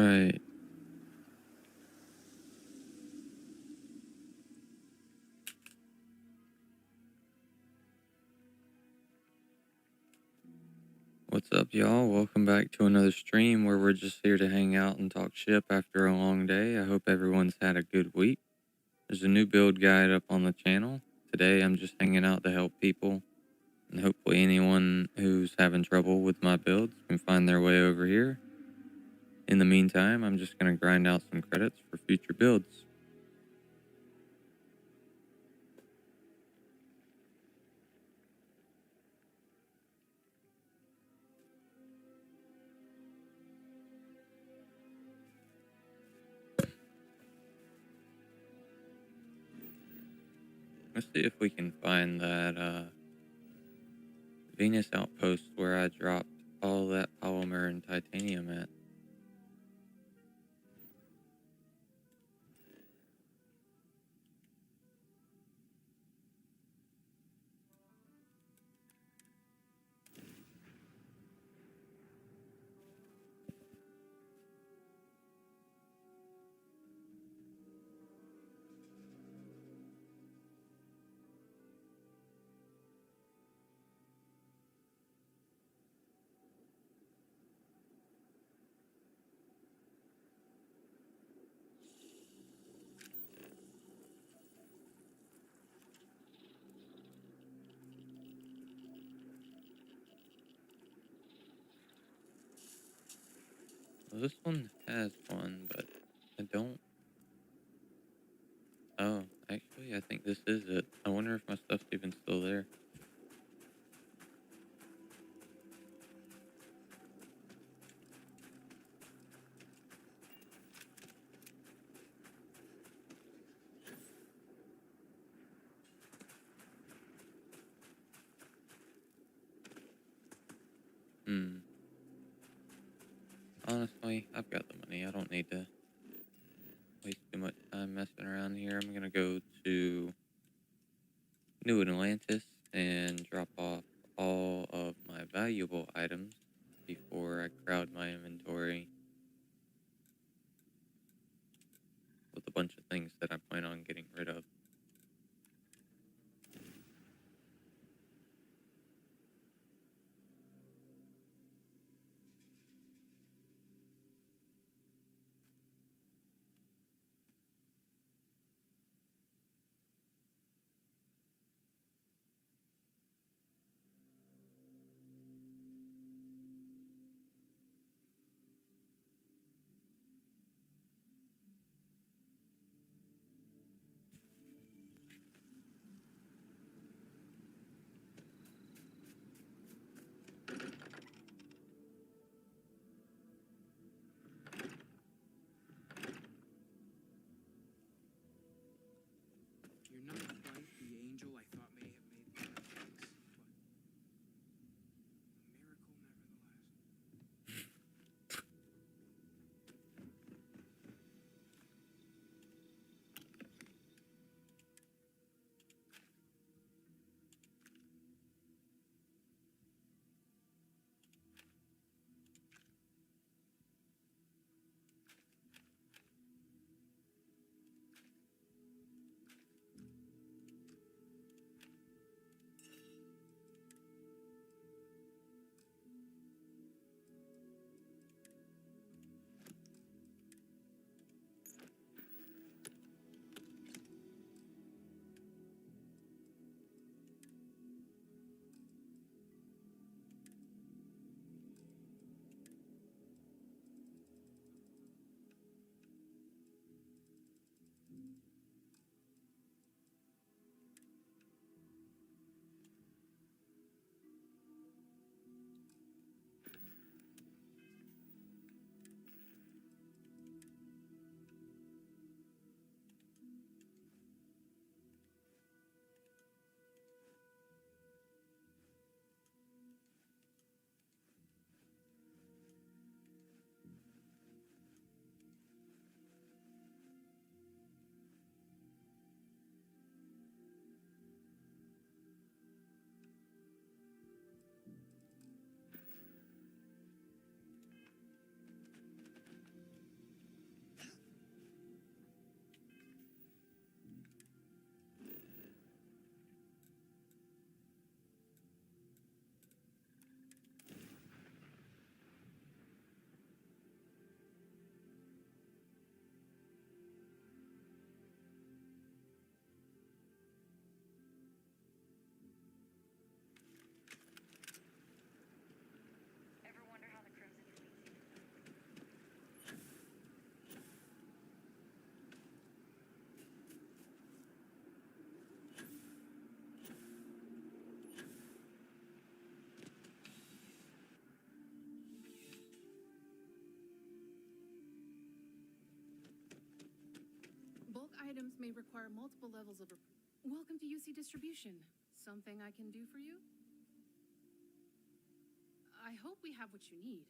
Alright. What's up, y'all? Welcome back to another stream where we're just here to hang out and talk ship after a long day. I hope everyone's had a good week. There's a new build guide up on the channel. Today I'm just hanging out to help people, and hopefully anyone who's having trouble with my builds can find their way over here. In the meantime, I'm just going to grind out some credits for future builds. Let's see if we can find that Venus outpost where I dropped all that polymer and titanium at. Well, this one has one, but I don't. Oh, actually, I think this is it. I wonder if my stuff's even still there. Honestly, I've got the money. I don't need to waste too much time messing around here. I'm gonna go to New Atlantis and drop off all of my valuable items before I crowd my inventory with a bunch of things that I plan on getting rid of. may require multiple levels of approval. Welcome to UC Distribution. Something I can do for you? I hope we have what you need.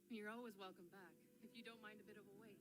You're always welcome back, if you don't mind a bit of a wait.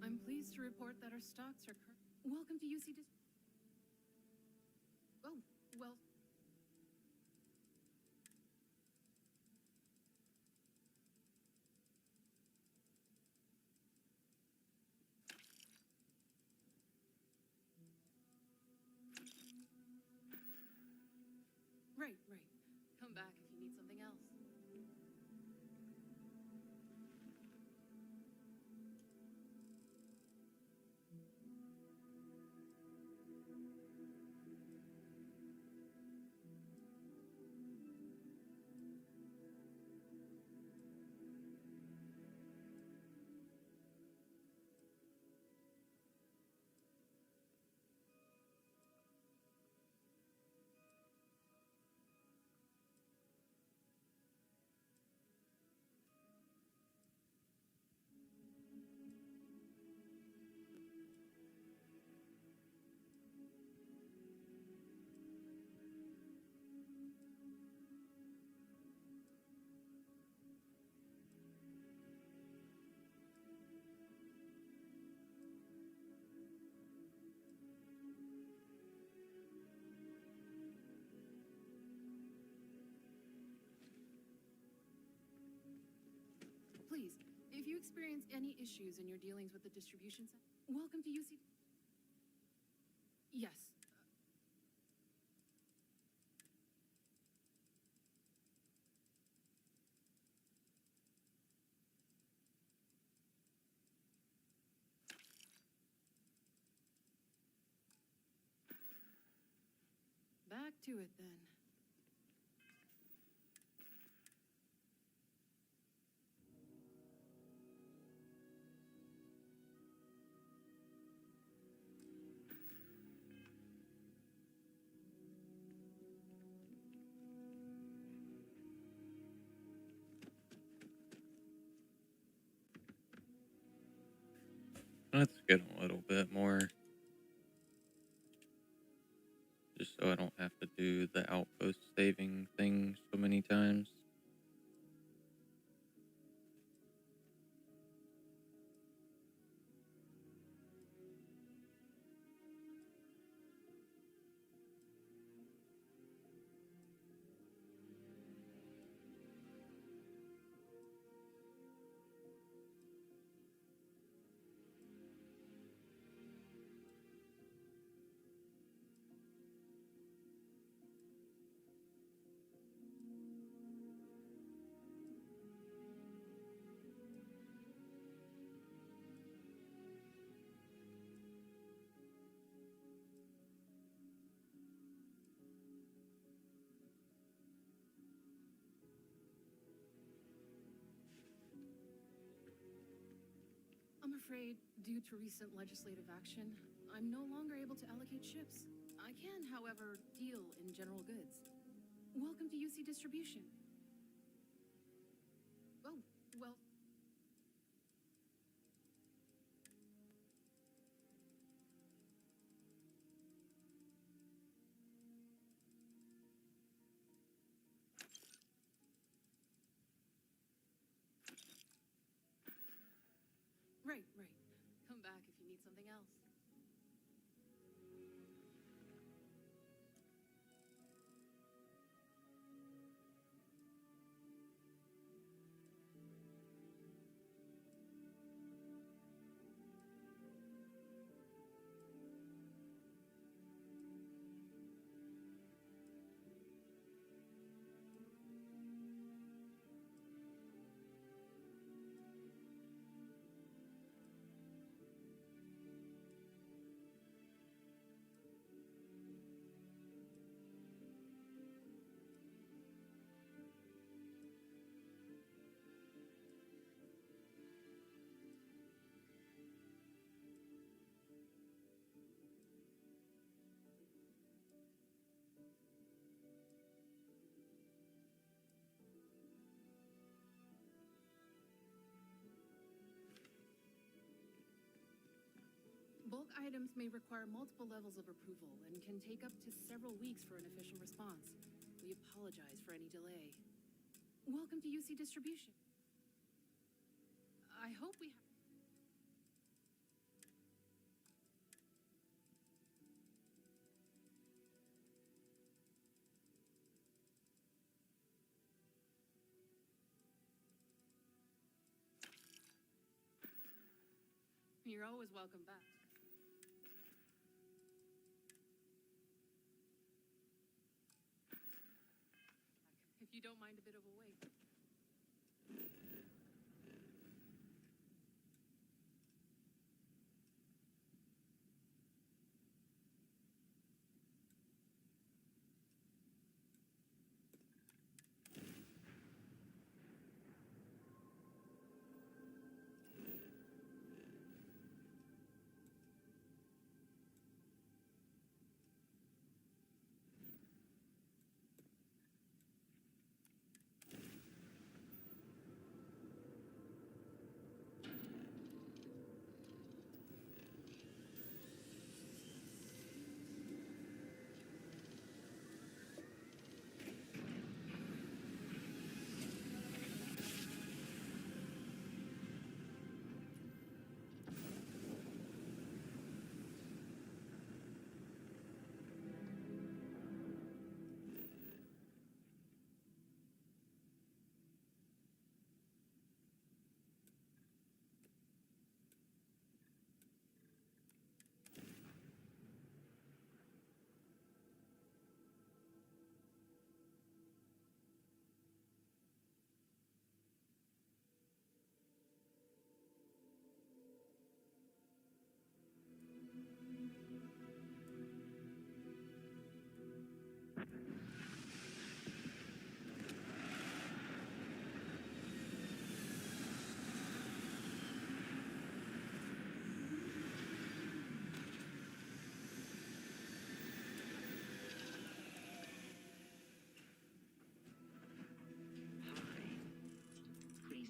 I'm pleased to report that our stocks are Welcome to UC Oh, well... Right. Come back if you need something else. Please, if you experience any issues in your dealings with the distribution center, welcome to UC... Yes. Back to it, then. Let's get a little bit more. Just so I don't have to do the outpost saving thing so many times. I'm afraid, due to recent legislative action, I'm no longer able to allocate ships. I can, however, deal in general goods. Welcome to UC Distribution. Oh, well... Right, right. Come back if you need something else. Bulk items may require multiple levels of approval and can take up to several weeks for an official response. We apologize for any delay. Welcome to UC Distribution. I hope we have... You're always welcome back. If you don't mind a bit of a wait.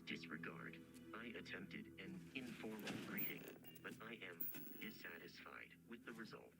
Disregard. I attempted an informal greeting, but I am dissatisfied with the results.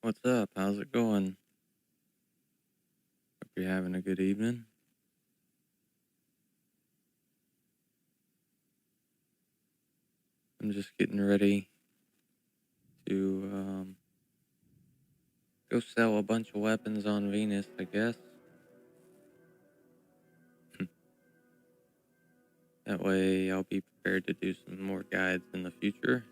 What's up? How's it going? Hope you're having a good evening. I'm just getting ready to go sell a bunch of weapons on Venus, I guess. That way I'll be prepared to do some more guides in the future.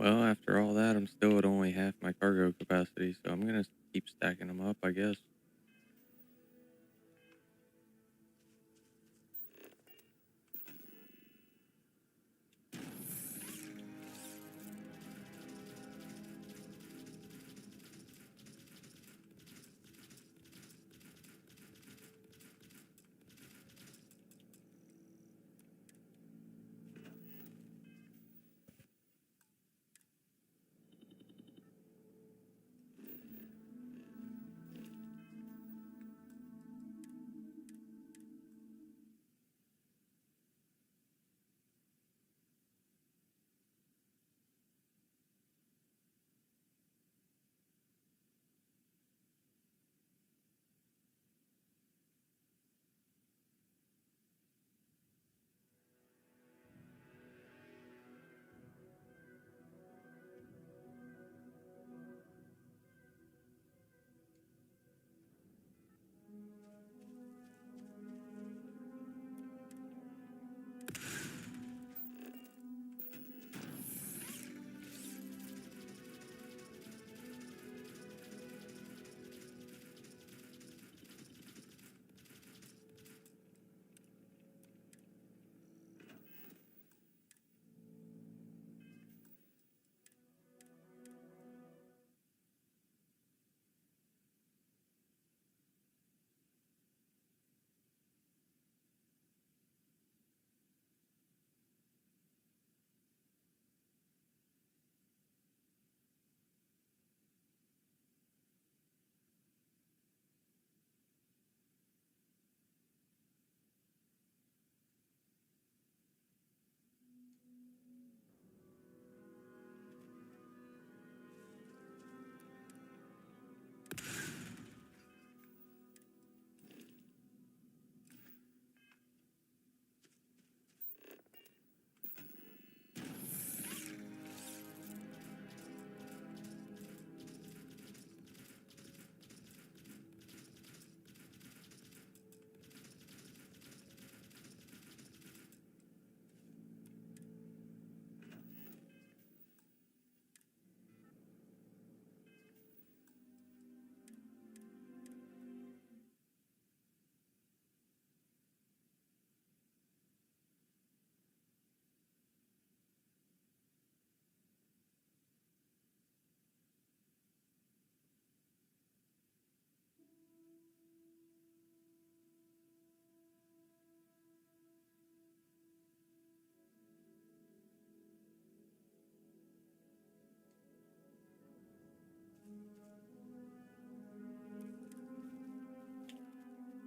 Well, after all that, I'm still at only half my cargo capacity, so I'm gonna keep stacking them up, I guess.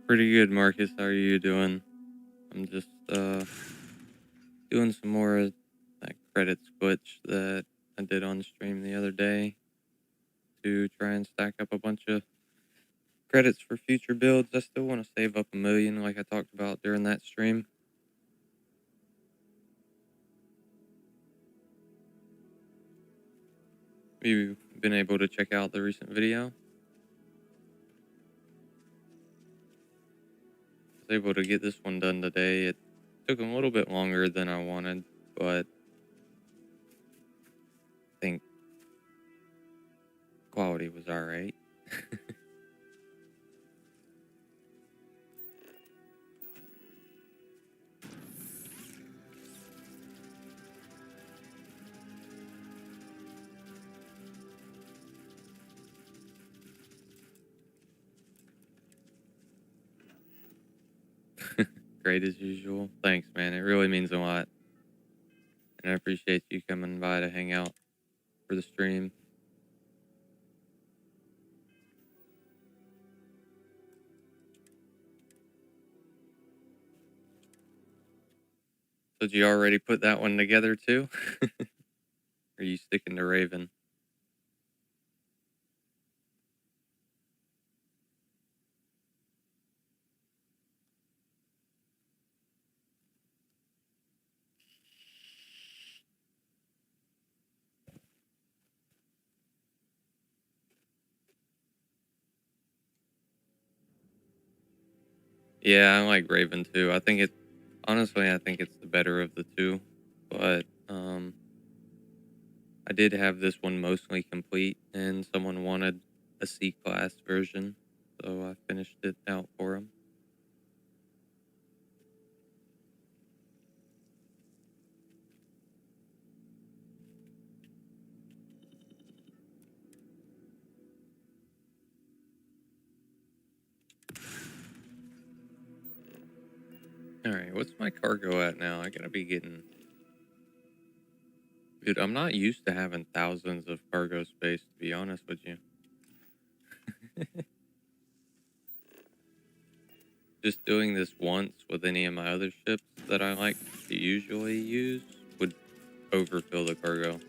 Pretty good, Marcus. How are you doing? I'm just doing some more of that credits glitch that I did on stream the other day to try and stack up a bunch of credits for future builds. I still want to save up 1 million like I talked about during that stream. You've been able to check out the recent video? I was able to get this one done today. It took a little bit longer than I wanted, but I think quality was alright. Great as usual. Thanks, man. It really means a lot. And I appreciate you coming by to hang out for the stream. So did you already put that one together too? Are you sticking to Raven? Yeah, I like Raven too. I think honestly, I think it's the better of the two. But I did have this one mostly complete, and someone wanted a C-class version, so I finished it out for him. Alright, what's my cargo at now? I gotta be getting... Dude, I'm not used to having thousands of cargo space, to be honest with you. Just doing this once with any of my other ships that I like to usually use would overfill the cargo.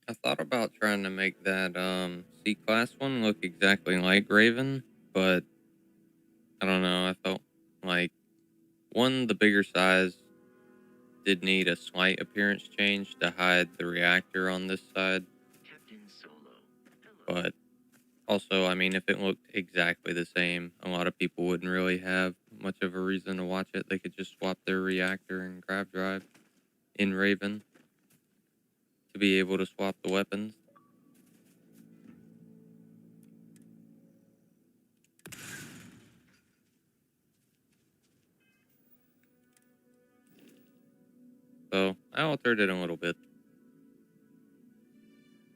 I thought about trying to make that C-class one look exactly like Raven, but I don't know, I felt like one, the bigger size did need a slight appearance change to hide the reactor on this side, Captain Solo. Hello. but also, I mean, if it looked exactly the same, a lot of people wouldn't really have much of a reason to watch it. They could just swap their reactor and grav drive in Raven to be able to swap the weapons. So I altered it a little bit.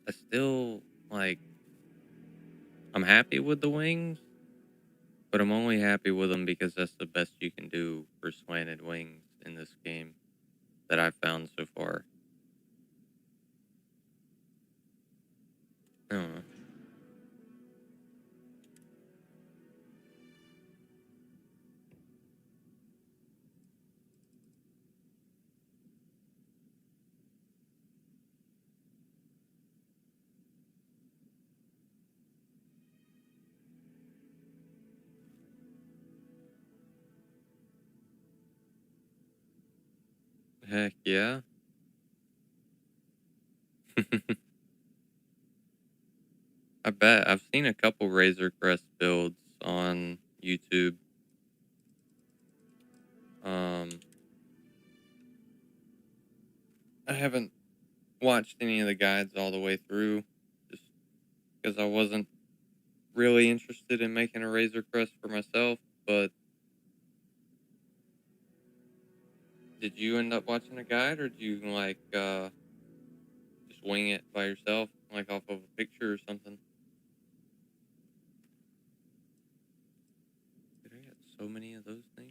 I still, like, I'm happy with the wings, but I'm only happy with them because that's the best you can do for slanted wings in this game that I've found so far. I don't know. Heck yeah. I bet. I've seen a couple Razor Crest builds on YouTube. Um, I haven't watched any of the guides all the way through just because I wasn't really interested in making a Razor Crest for myself. But did you end up watching a guide, or do you like just wing it by yourself, like off of a picture or something? Did I get so many of those things?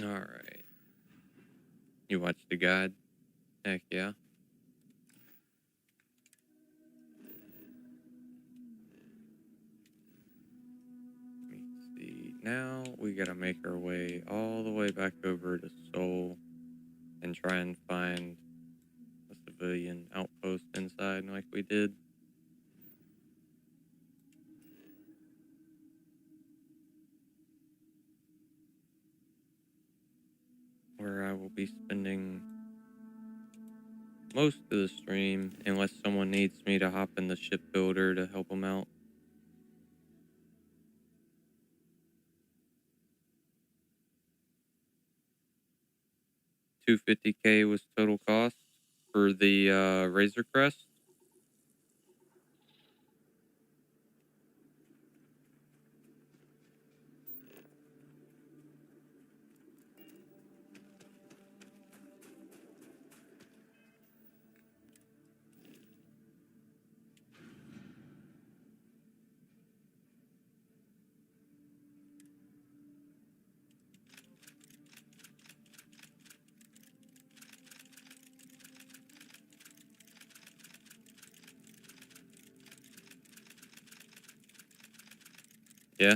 All right. You watched the guide? Heck yeah. Let me see. Now we gotta make our way all the way back over to Seoul and try and find a civilian outpost inside like we did. Where I will be spending most of the stream unless someone needs me to hop in the shipbuilder to help them out. 250K was total cost for the Razor Crest. Yeah.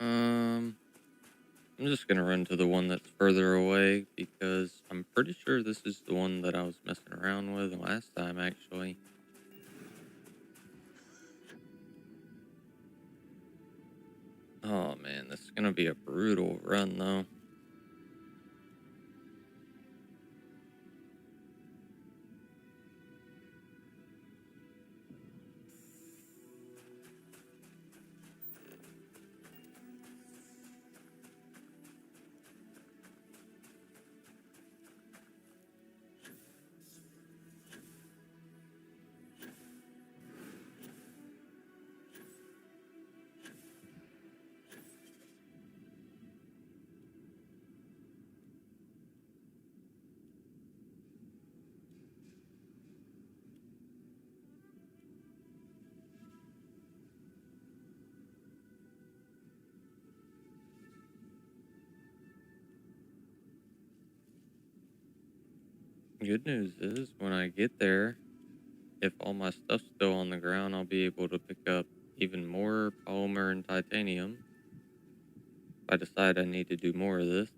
Um, I'm just gonna run to the one that's further away because I'm pretty sure this is the one that I was messing around with last time, actually. Oh man, this is gonna be a brutal run though. Good news is, when I get there, if all my stuff's still on the ground, I'll be able to pick up even more polymer and titanium. If I decide I need to do more of this,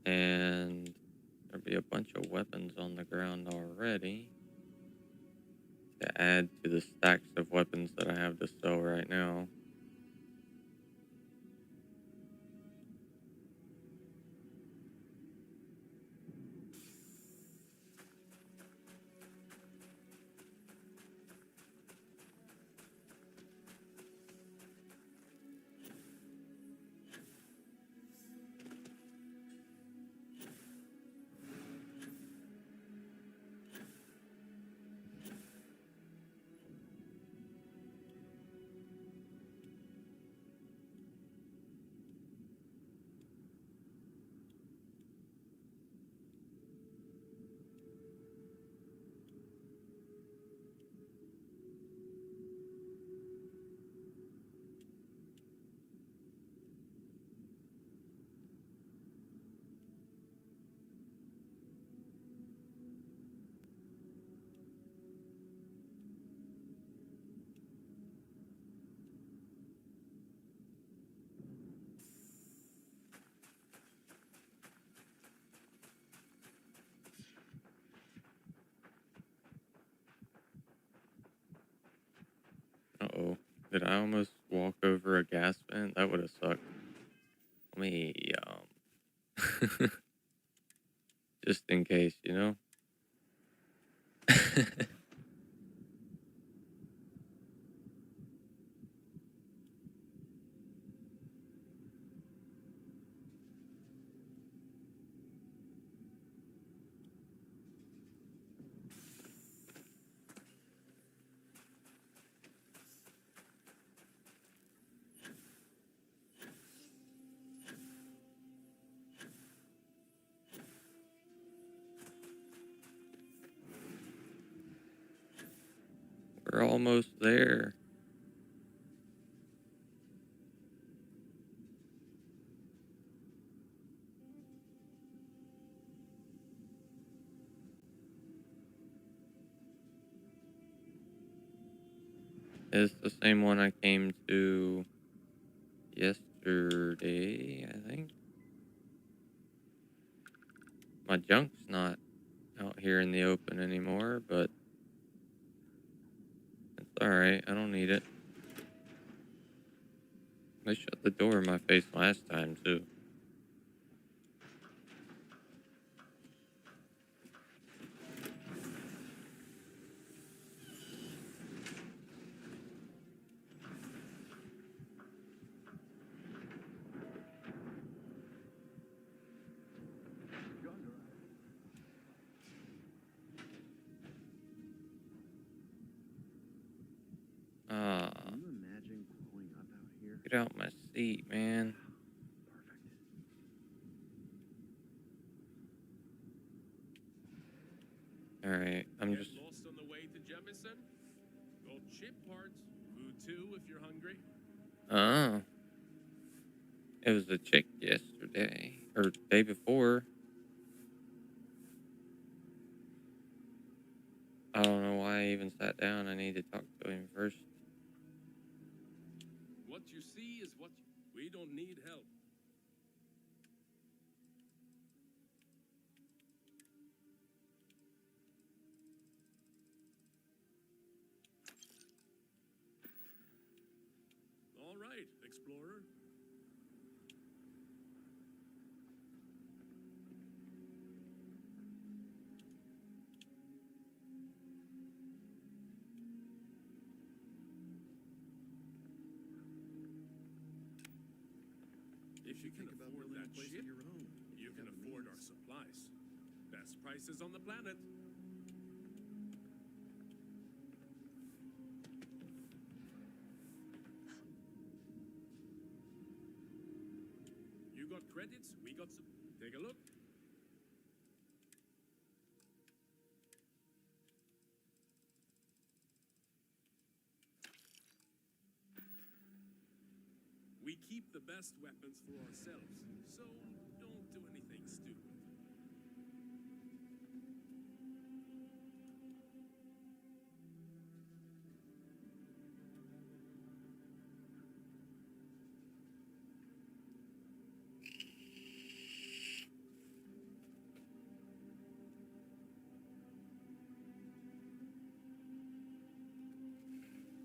and there'll be a bunch of weapons on the ground already to add to the stacks of weapons that I have to sell right now. Uh-oh. Did I almost walk over a gas vent? That would have sucked. Let me, just in case, you know? We're almost there. It's the same one I came to yesterday, I think. My junk's not out here in the open anymore, but it's alright. I don't need it. They shut the door in my face last time, too. Ah, Can you imagine growing up out here? get out my seat, man. Perfect. Alright, I'm Get just... lost on the way to Jemison? Got chip parts. Food too, if you're hungry. Oh. It was a chick yesterday. Or day before. I don't know why I even sat down. I need to talk to him first. What you see is what we don't need help. All right, explorer. If you can afford that ship, your own. you can afford our supplies. Best prices on the planet. You got credits, we got some. Take a look. We keep the best weapons for ourselves, so don't do anything stupid.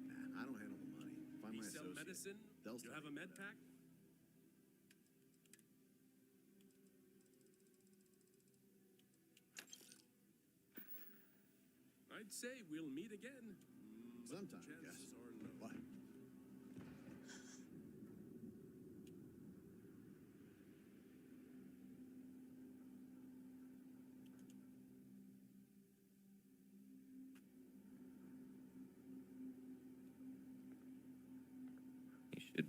Nah, I don't handle the money. Find We my sell associate. medicine. They'll You start have a med with that. pack? I'd say we'll meet again. But Sometime, chances yes. are low. What? You should...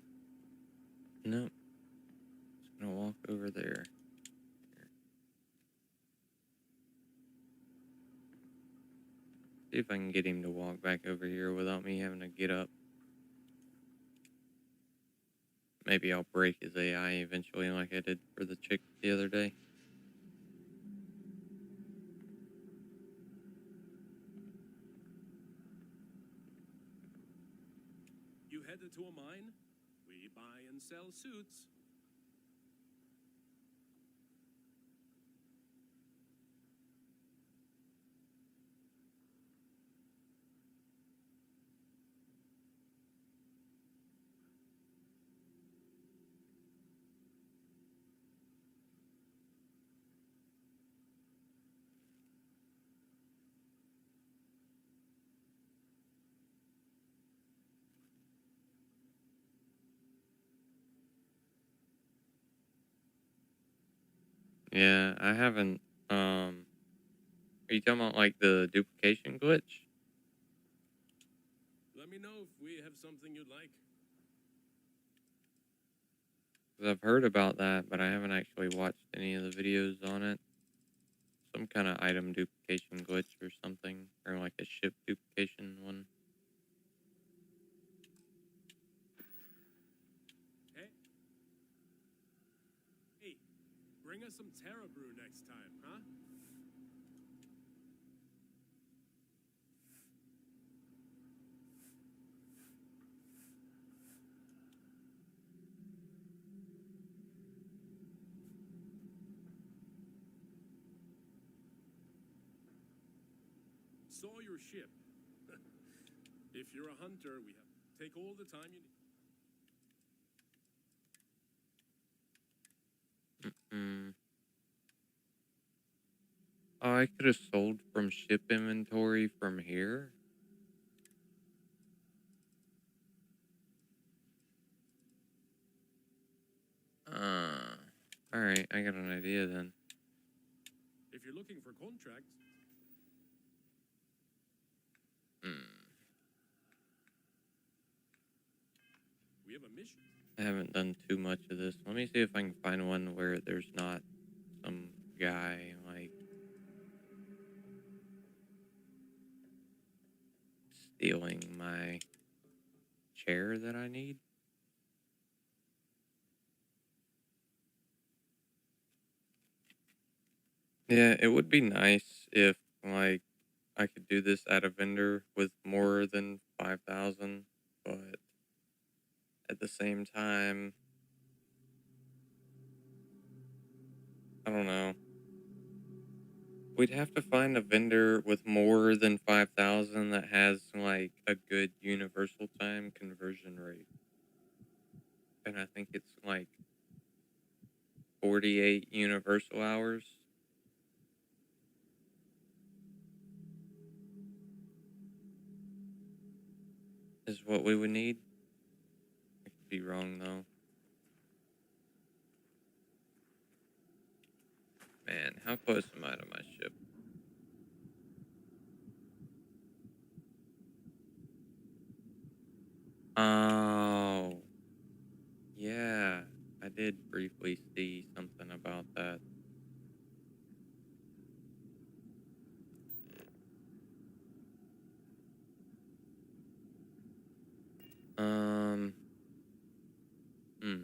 Nope. Just gonna walk over there. See if I can get him to walk back over here without me having to get up. Maybe I'll break his AI eventually like I did for the chick the other day. You headed to a mine? We buy and sell suits. Yeah, I haven't, are you talking about like the duplication glitch? Let me know if we have something you'd like. 'Cause I've heard about that, but I haven't actually watched any of the videos on it. Some kind of item duplication glitch or something, or like a ship duplication one. Hey. Hey, bring us some Terra Brew next time, huh? Saw your ship. If you're a hunter, we have take all the time you need. I could have sold from ship inventory from here. Alright, I got an idea then. If you're looking for contracts, we have a mission. I haven't done too much of this. Let me see if I can find one where there's not some guy, like, stealing my chair that I need. Yeah, it would be nice if, like, I could do this at a vendor with more than 5,000, but at the same time, I don't know. We'd have to find a vendor with more than 5,000 that has, like, a good universal time conversion rate. And I think it's, like, 48 universal hours is what we would need. I could be wrong, though. Man, how close am I to my ship? Oh, yeah. I did briefly see something about that. Um, hmm.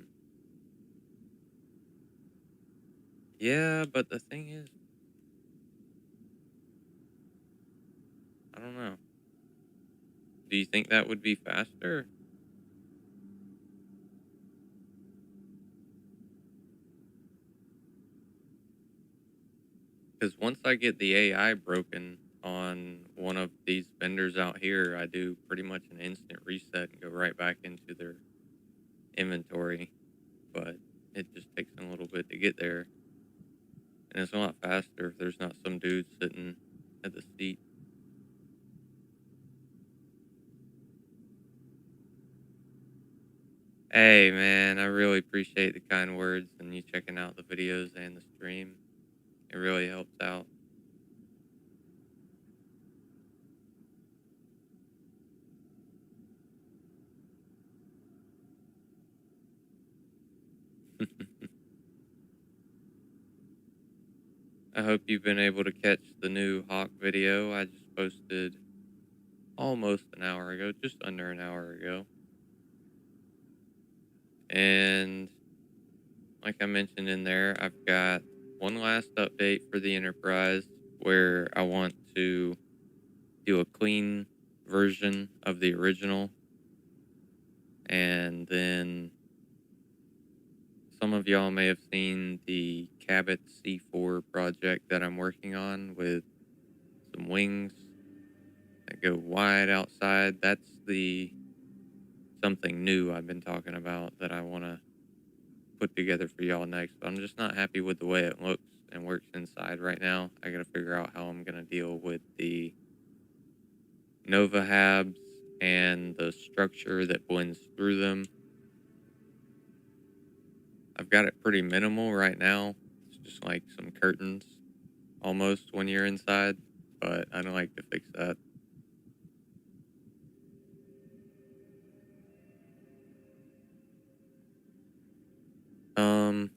Yeah, but the thing is, I don't know. Do you think that would be faster? Because once I get the AI broken on one of these vendors out here, I do pretty much an instant reset and go right back into their inventory. But it just takes a little bit to get there. And it's a lot faster if there's not some dude sitting at the seat. Hey, man, I really appreciate the kind words and you checking out the videos and the stream. It really helps out. I hope you've been able to catch the new Hawk video I just posted almost an hour ago, just under an hour ago. And like I mentioned in there, I've got one last update for the Enterprise where I want to do a clean version of the original. And then some of y'all may have seen the Cabot C4 project that I'm working on with some wings that go wide outside. That's the something new I've been talking about that I want to put together for y'all next. But I'm just not happy with the way it looks and works inside right now. I got to figure out how I'm going to deal with the Nova Habs and the structure that blends through them. I've got it pretty minimal right now. It's just like some curtains almost when you're inside, but I'd like to fix that. Um,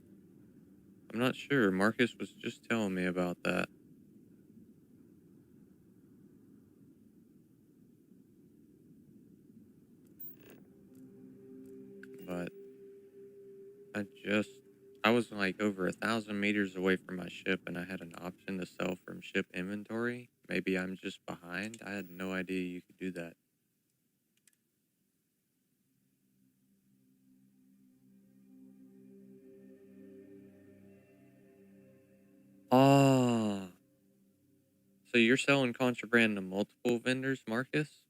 I'm not sure. Marcus was just telling me about that. But I was like over 1,000 meters away from my ship and I had an option to sell from ship inventory. Maybe I'm just behind. I had no idea you could do that. Ah, so you're selling contraband to multiple vendors, Marcus?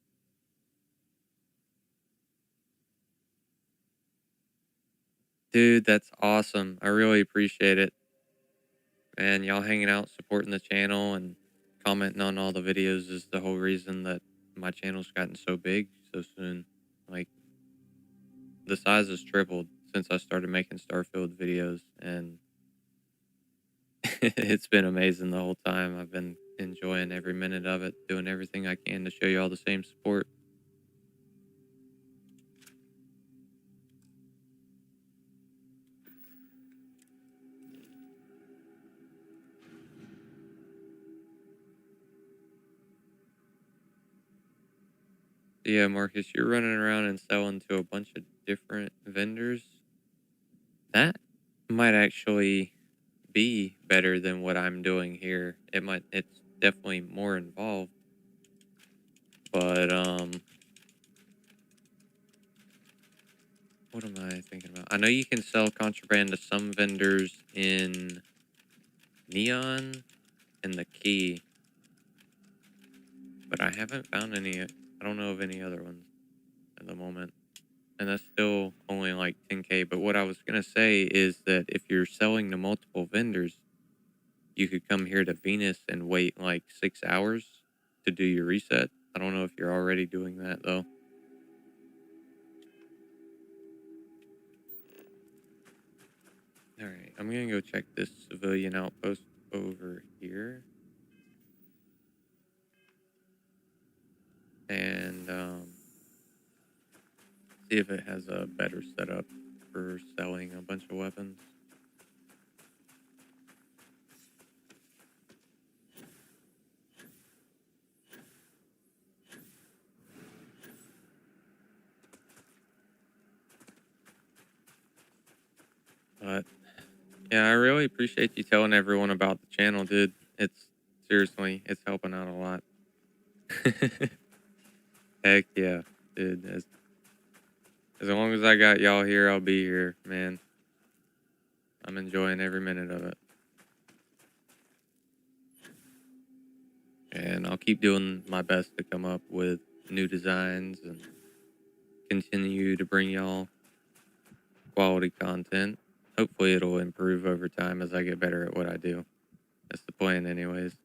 Dude, that's awesome. I really appreciate it. And y'all hanging out, supporting the channel, and commenting on all the videos is the whole reason that my channel's gotten so big so soon. Like, the size has tripled since I started making Starfield videos, and it's been amazing the whole time. I've been enjoying every minute of it, doing everything I can to show you all the same support. Yeah, Marcus, you're running around and selling to a bunch of different vendors. That might actually be better than what I'm doing here. It's definitely more involved, but what am I thinking about? I know you can sell contraband to some vendors in Neon and the Key, but I haven't found any. I don't know of any other ones at the moment. And that's still only like 10K. But what I was going to say is that if you're selling to multiple vendors, you could come here to Venus and wait like 6 hours to do your reset. I don't know if you're already doing that though. All right, I'm going to go check this civilian outpost over here. And see if it has a better setup for selling a bunch of weapons. But yeah, I really appreciate you telling everyone about the channel, dude. It's seriously, it's helping out a lot. Heck yeah, dude. As long as I got y'all here, I'll be here, man. I'm enjoying every minute of it. And I'll keep doing my best to come up with new designs and continue to bring y'all quality content. Hopefully it'll improve over time as I get better at what I do. That's the plan anyways.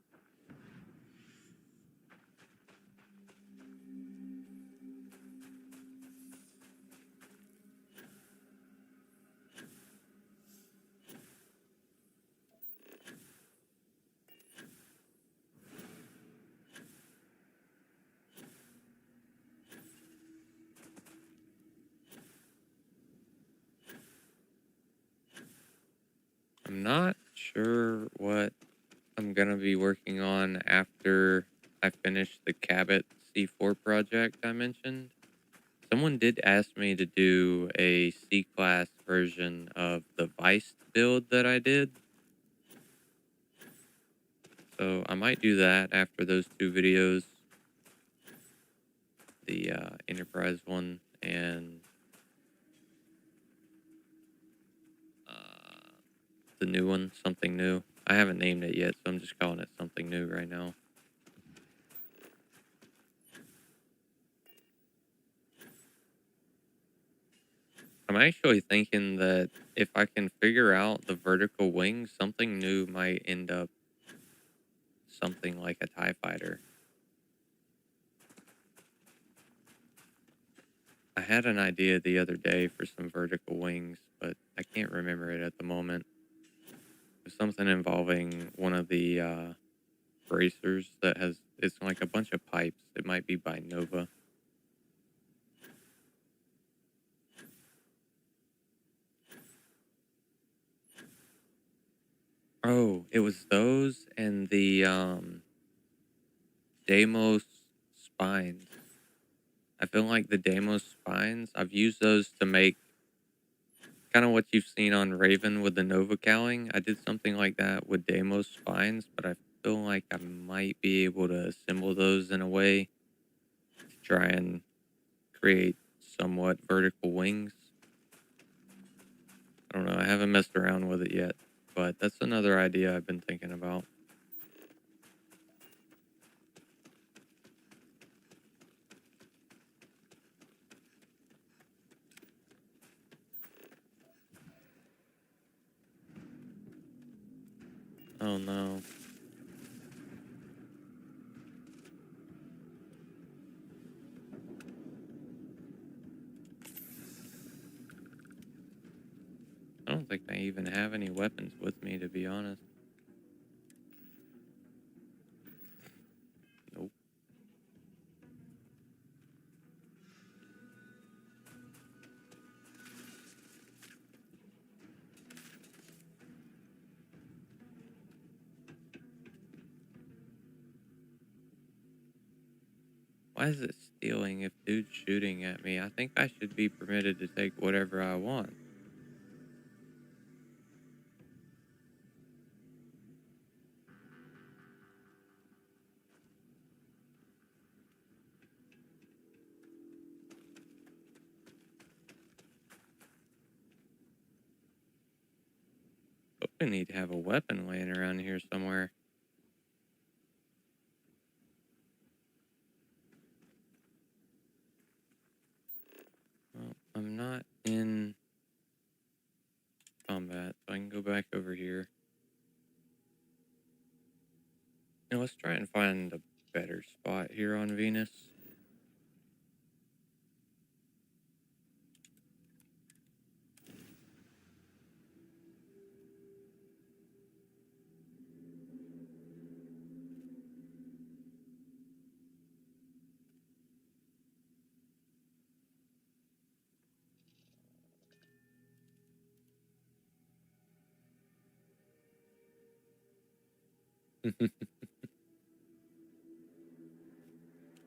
I'm not sure what I'm gonna be working on after I finish the Cabot C4 project I mentioned. Someone did ask me to do a C-class version of the Vice build that I did. So I might do that after those two videos. The Enterprise one and the new one, something new. I haven't named it yet, so I'm just calling it something new right now. I'm actually thinking that if I can figure out the vertical wings, something new might end up something like a TIE fighter. I had an idea the other day for some vertical wings, but I can't remember it at the moment. It was something involving one of the bracers that it's like a bunch of pipes. It might be by Nova. Oh, it was those and the Deimos spines. I feel like the Deimos spines, I've used those to make kind of what you've seen on Raven with the Nova cowling. I did something like that with Deimos spines, but I feel like I might be able to assemble those in a way to try and create somewhat vertical wings. I don't know. I haven't messed around with it yet, but that's another idea I've been thinking about. Oh no. I don't think I even have any weapons with me, to be honest. Nope. Why is it stealing if dude's shooting at me? I think I should be permitted to take whatever I want. But we need to have a weapon laying around here somewhere. Well, I'm not in combat, so I can go back over here. Now let's try and find a better spot here on Venus.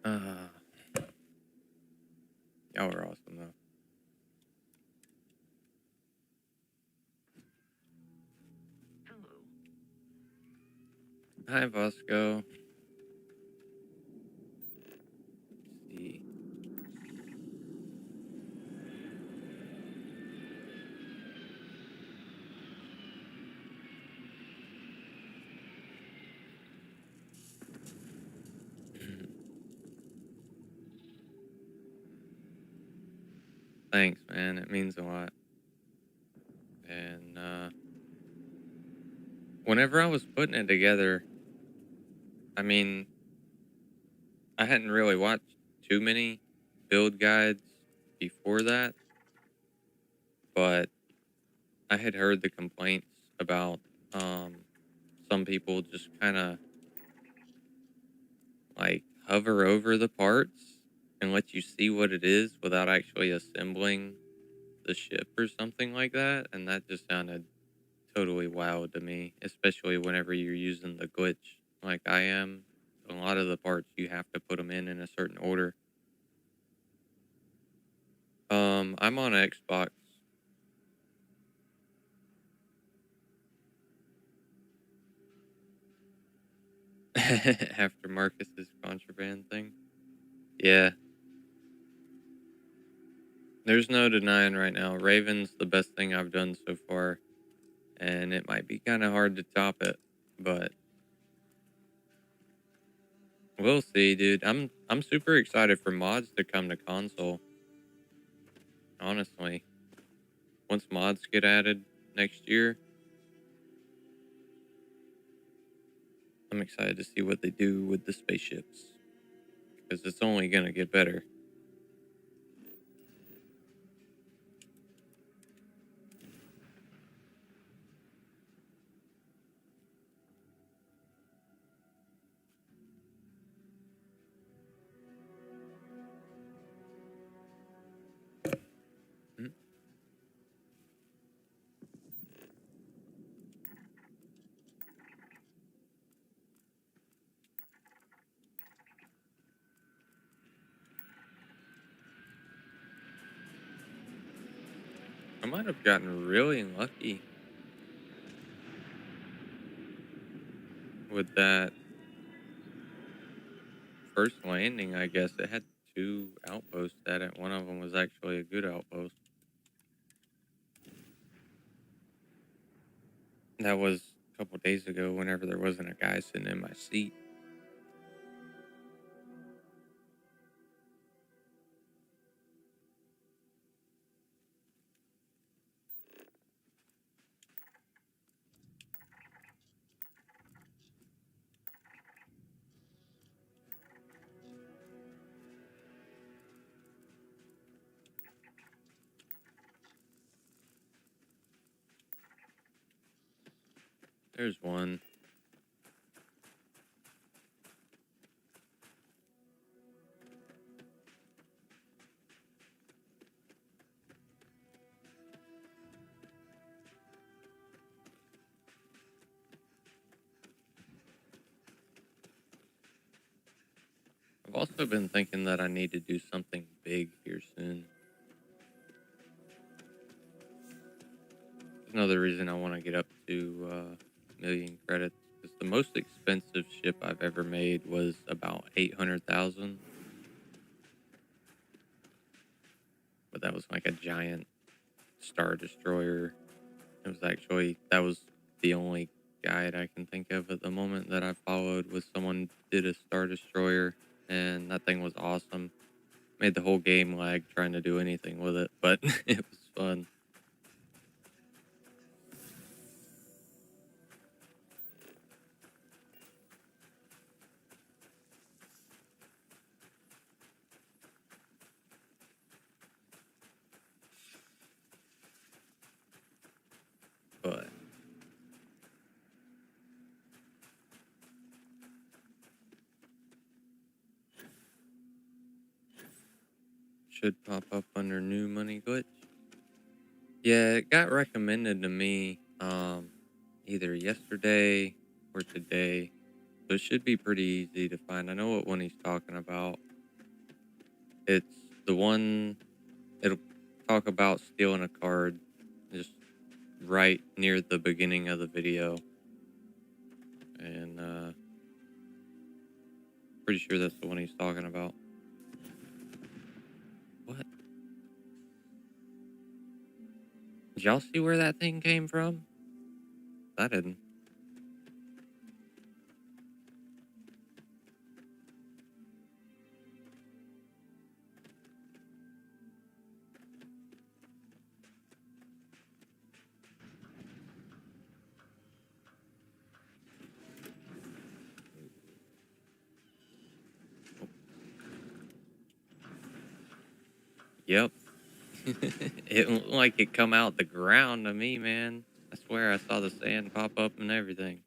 uh, y'all are awesome though. Hello. Hi, Vasco. Let's see. Thanks, man. It means a lot. And whenever I was putting it together, I mean, I hadn't really watched too many build guides before that, but I had heard the complaints about some people just kind of like hover over the parts and let you see what it is without actually assembling the ship or something like that. And that just sounded totally wild to me, especially whenever you're using the glitch like I am. A lot of the parts you have to put them in a certain order. I'm on Xbox. After Marcus's contraband thing. Yeah, there's no denying right now. Raven's the best thing I've done so far, and it might be kind of hard to top it, but we'll see, dude. I'm super excited for mods to come to console. Honestly, once mods get added next year, I'm excited to see what they do with the spaceships because it's only gonna get better. Mm. I might have gotten really lucky with that first landing. I guess it had two outposts at it. One of them was actually a good outpost. That was a couple days ago whenever there wasn't a guy sitting in my seat. There's one. I've also been thinking that I need to do something big here soon. Another reason I want to get up to a million credits is the most expensive ship I've ever made was about 800,000. But that was like a giant Star Destroyer. That was the only guide I can think of at the moment that I followed was someone did a Star Destroyer, and that thing was awesome. Made the whole game lag trying to do anything with it, but it was fun. But should pop up under new money glitch. Yeah, it got recommended to me either yesterday or today. So it should be pretty easy to find. I know what one he's talking about. It's the one, it'll talk about stealing a card just right near the beginning of the video. And pretty sure that's the one he's talking about. What? Did y'all see where that thing came from? I didn't. Yep. It looked like it come out the ground to me, man. I swear I saw the sand pop up and everything.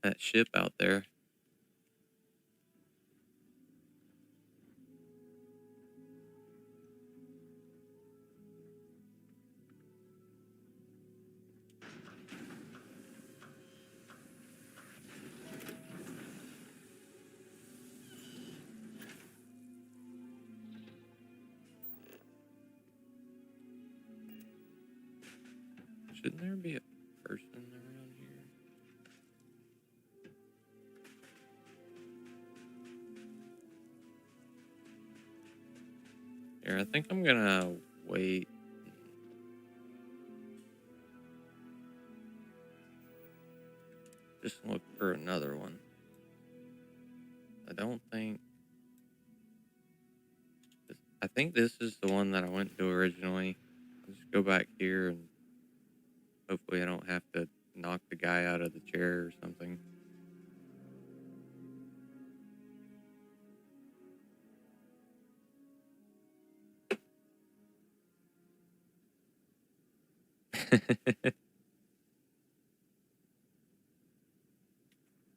That ship out there. Shouldn't there be a person around here? Here, I think I'm gonna wait. Just look for another one. I don't think. I think this is the one that I went to originally. I'll just go back here and hopefully I don't have to knock the guy out of the chair or something.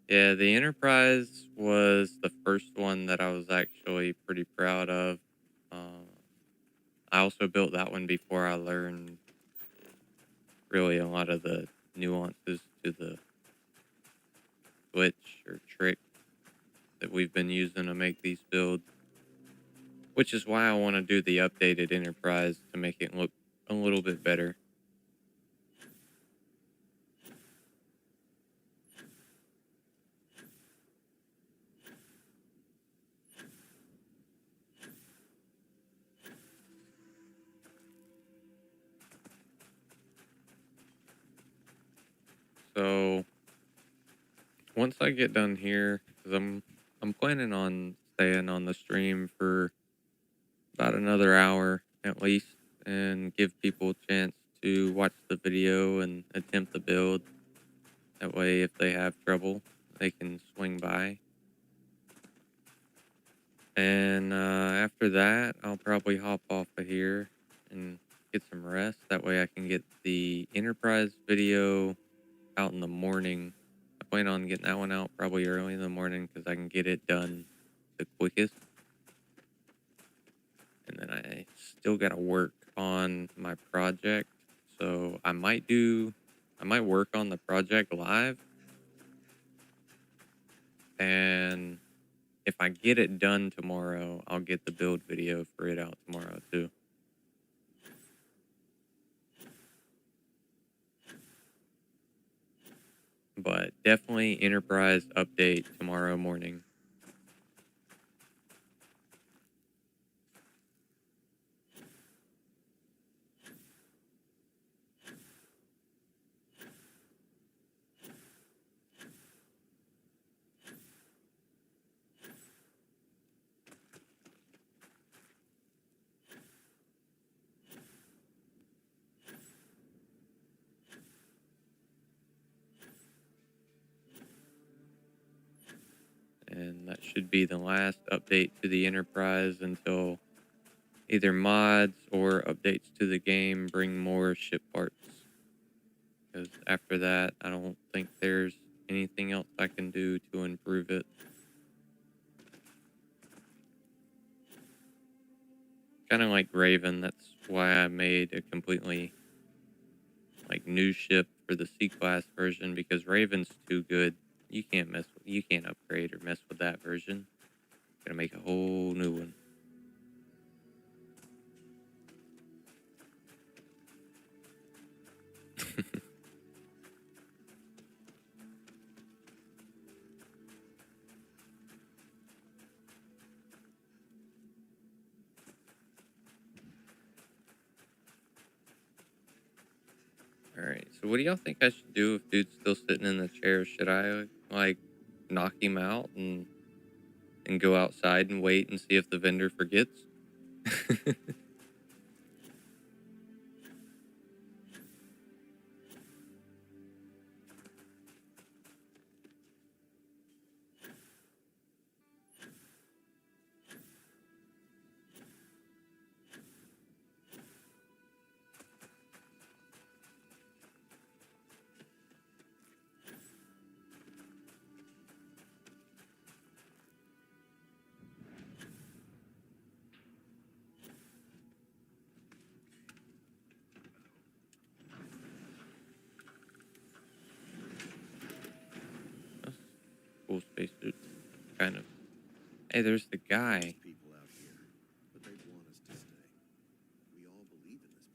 Yeah, the Enterprise was the first one that I was actually pretty proud of. Um, I also built that one before I learned really a lot of the nuances to the glitch or trick that we've been using to make these builds, which is why I want to do the updated Enterprise to make it look a little bit better. So once I get done here, because I'm planning on staying on the stream for about another hour at least, and give people a chance to watch the video and attempt the build. That way, if they have trouble, they can swing by. And after that, I'll probably hop off of here and get some rest. That way I can get the Enterprise video out in the morning. I plan on getting that one out probably early in the morning because I can get it done the quickest. And then I still got to work on my project. So I might work on the project live. And if I get it done tomorrow, I'll get the build video for it out tomorrow too. But definitely Enterprise update tomorrow morning. And that should be the last update to the Enterprise until either mods or updates to the game bring more ship parts. Because after that, I don't think there's anything else I can do to improve it. Kind of like Raven, that's why I made a completely new ship for the C-class version, because Raven's too good. You can't upgrade or mess with that version. Gotta make a whole new one. Alright, so what do y'all think I should do if dude's still sitting in the chair? Should I, knock him out and go outside and wait and see if the vendor forgets? Cool spacesuit, kind of. Hey, there's the guy. People out here, but they want us to stay. We all believe in this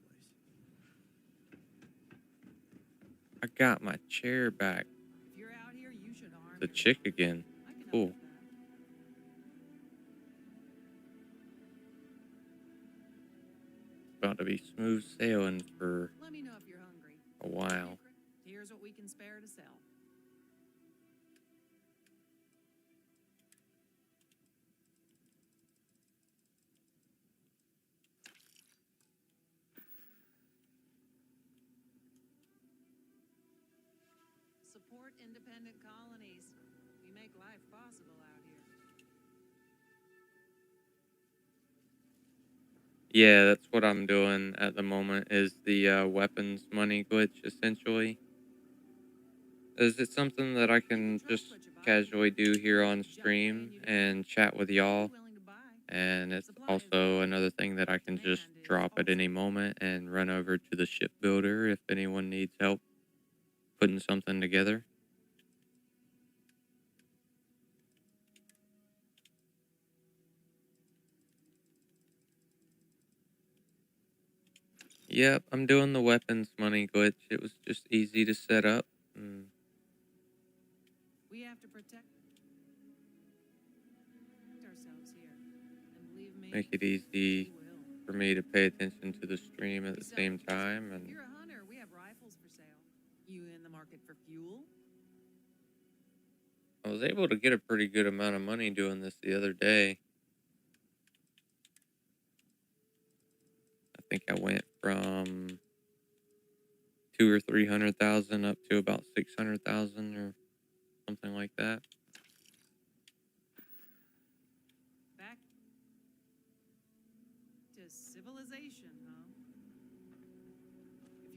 place. I got my chair back. If you're out here, you should arm The yourself. chick again. I can help Cool. with that. About to be smooth sailing for Let me know if you're hungry. a while. Here's what we can spare to sell. Support independent colonies. We make life possible out here. Yeah, that's what I'm doing at the moment, is the weapons money glitch, essentially. Is it something that I can just casually do here on stream and chat with y'all? And it's also another thing that I can just drop at any moment and run over to the shipbuilder if anyone needs help putting something together. Yep, I'm doing the weapons money glitch. It was just easy to set up. We have to protect ourselves here. And believe me, Make it easy we will. for me to pay attention to the stream at the same time. If And you're a hunter, we have rifles for sale. You in the market for fuel? I was able to get a pretty good amount of money doing this the other day. I think I went from 200,000 or 300,000 up to about 600,000 or something like that. Back to civilization, huh?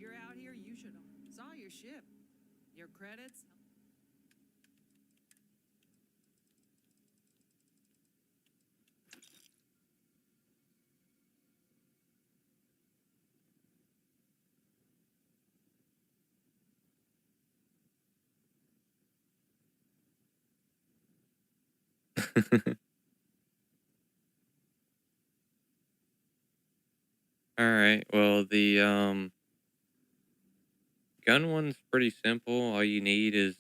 you're out here, you should saw your ship. Your credits. Alright, well, the gun one's pretty simple. All you need is,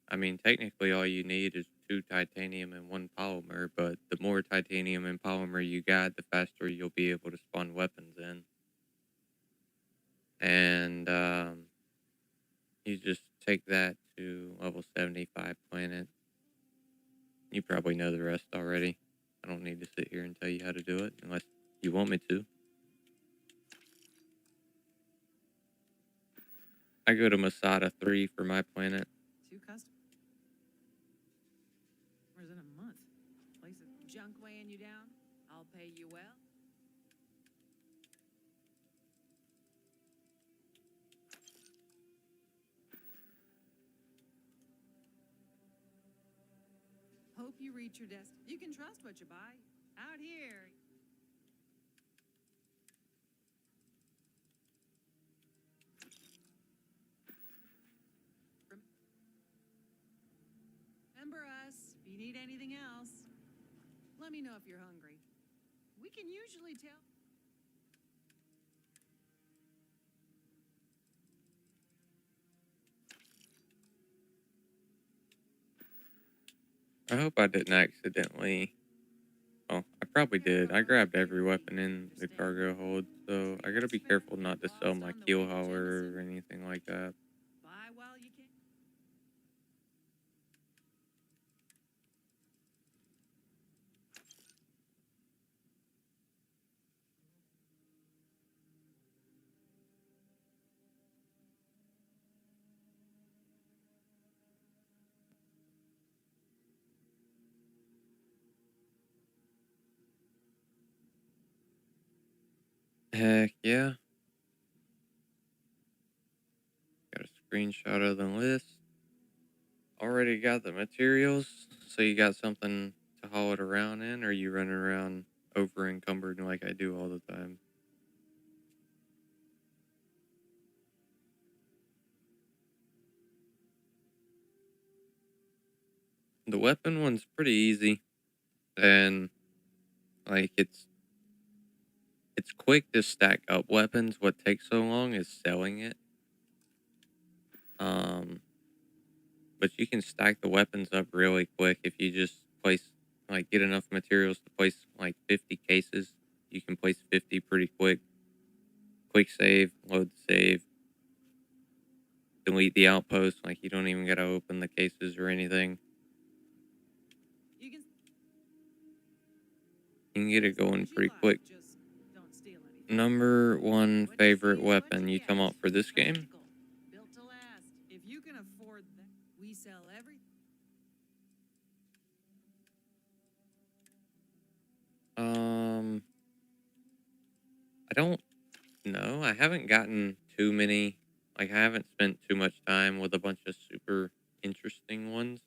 I mean, technically all you need is 2 titanium and 1 polymer, but the more titanium and polymer you got, the faster you'll be able to spawn weapons in. And you just take that to level 75 planet. You probably know the rest already. I don't need to sit here and tell you how to do it unless you want me to. I go to Masada 3 for my planet. 2 customers in a month. Places junk weighing you down. I'll pay you well. Hope you reach your desk. You can trust what you buy. Out here. Remember us. If you need anything else, let me know if you're hungry. We can usually tell. I hope I didn't accidentally. Oh, I probably did. I grabbed every weapon in the cargo hold, so I gotta be careful not to sell my keel hauler or anything like that. Buy while you can. Heck yeah. Got a screenshot of the list. Already got the materials, so you got something to haul it around in, or you running around over encumbered like I do all the time? The weapon one's pretty easy, and like it's quick to stack up weapons. What takes so long is selling it. But you can stack the weapons up really quick if you just place, like, get enough materials to place like 50 cases. You can place 50 pretty quick. Quick save, load the save, delete the outpost. Like, you don't even gotta open the cases or anything. You You can get it going pretty like, quick. just don't steal anything. Number one What you favorite see is what weapon. You get. come out for this game? Practical, built to last. If you can afford that, we sell everything. I don't know. I haven't gotten too many. Like, I haven't spent too much time with a bunch of super interesting ones.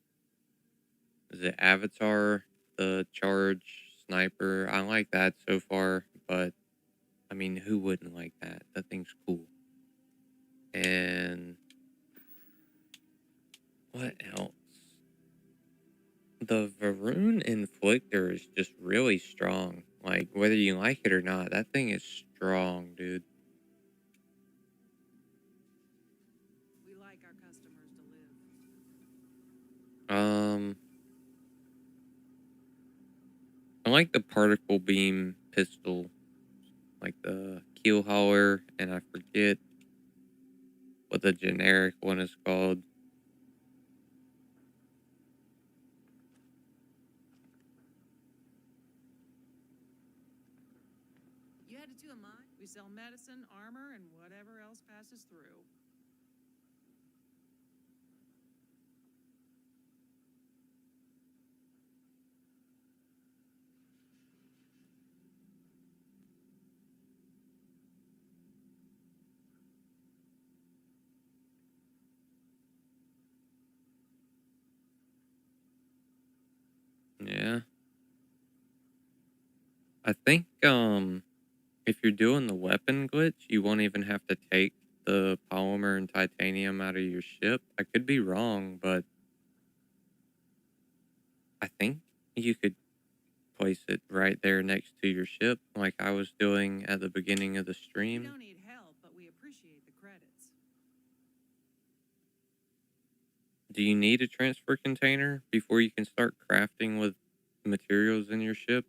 Is it Avatar, the Charge Sniper? I like that so far, but I mean, who wouldn't like that? That thing's cool. And what else? The Varun Inflictor is just really strong. Like, whether you like it or not, that thing is strong, dude. We like our customers to live. I like the particle beam pistol, like the keel hauler, and I forget what the generic one is called. You headed to a mine? We sell medicine, armor, and whatever else passes through. Yeah. I think if you're doing the weapon glitch, you won't even have to take the polymer and titanium out of your ship. I could be wrong, but I think you could place it right there next to your ship, like I was doing at the beginning of the We stream. don't need help, but we appreciate the credits. Do you need a transfer container before you can start crafting with materials in your ship?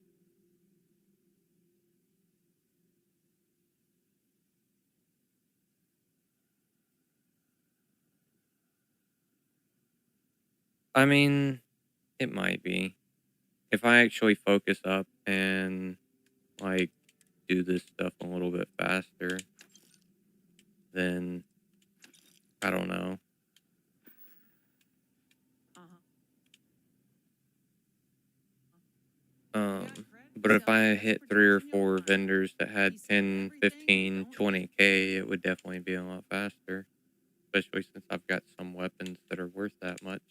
I mean, it might be. If I actually focus up and like do this stuff a little bit faster, then I don't know. But if I hit 3 or 4 vendors that had 10, 15, 20K, it would definitely be a lot faster. Especially since I've got some weapons that are worth that much.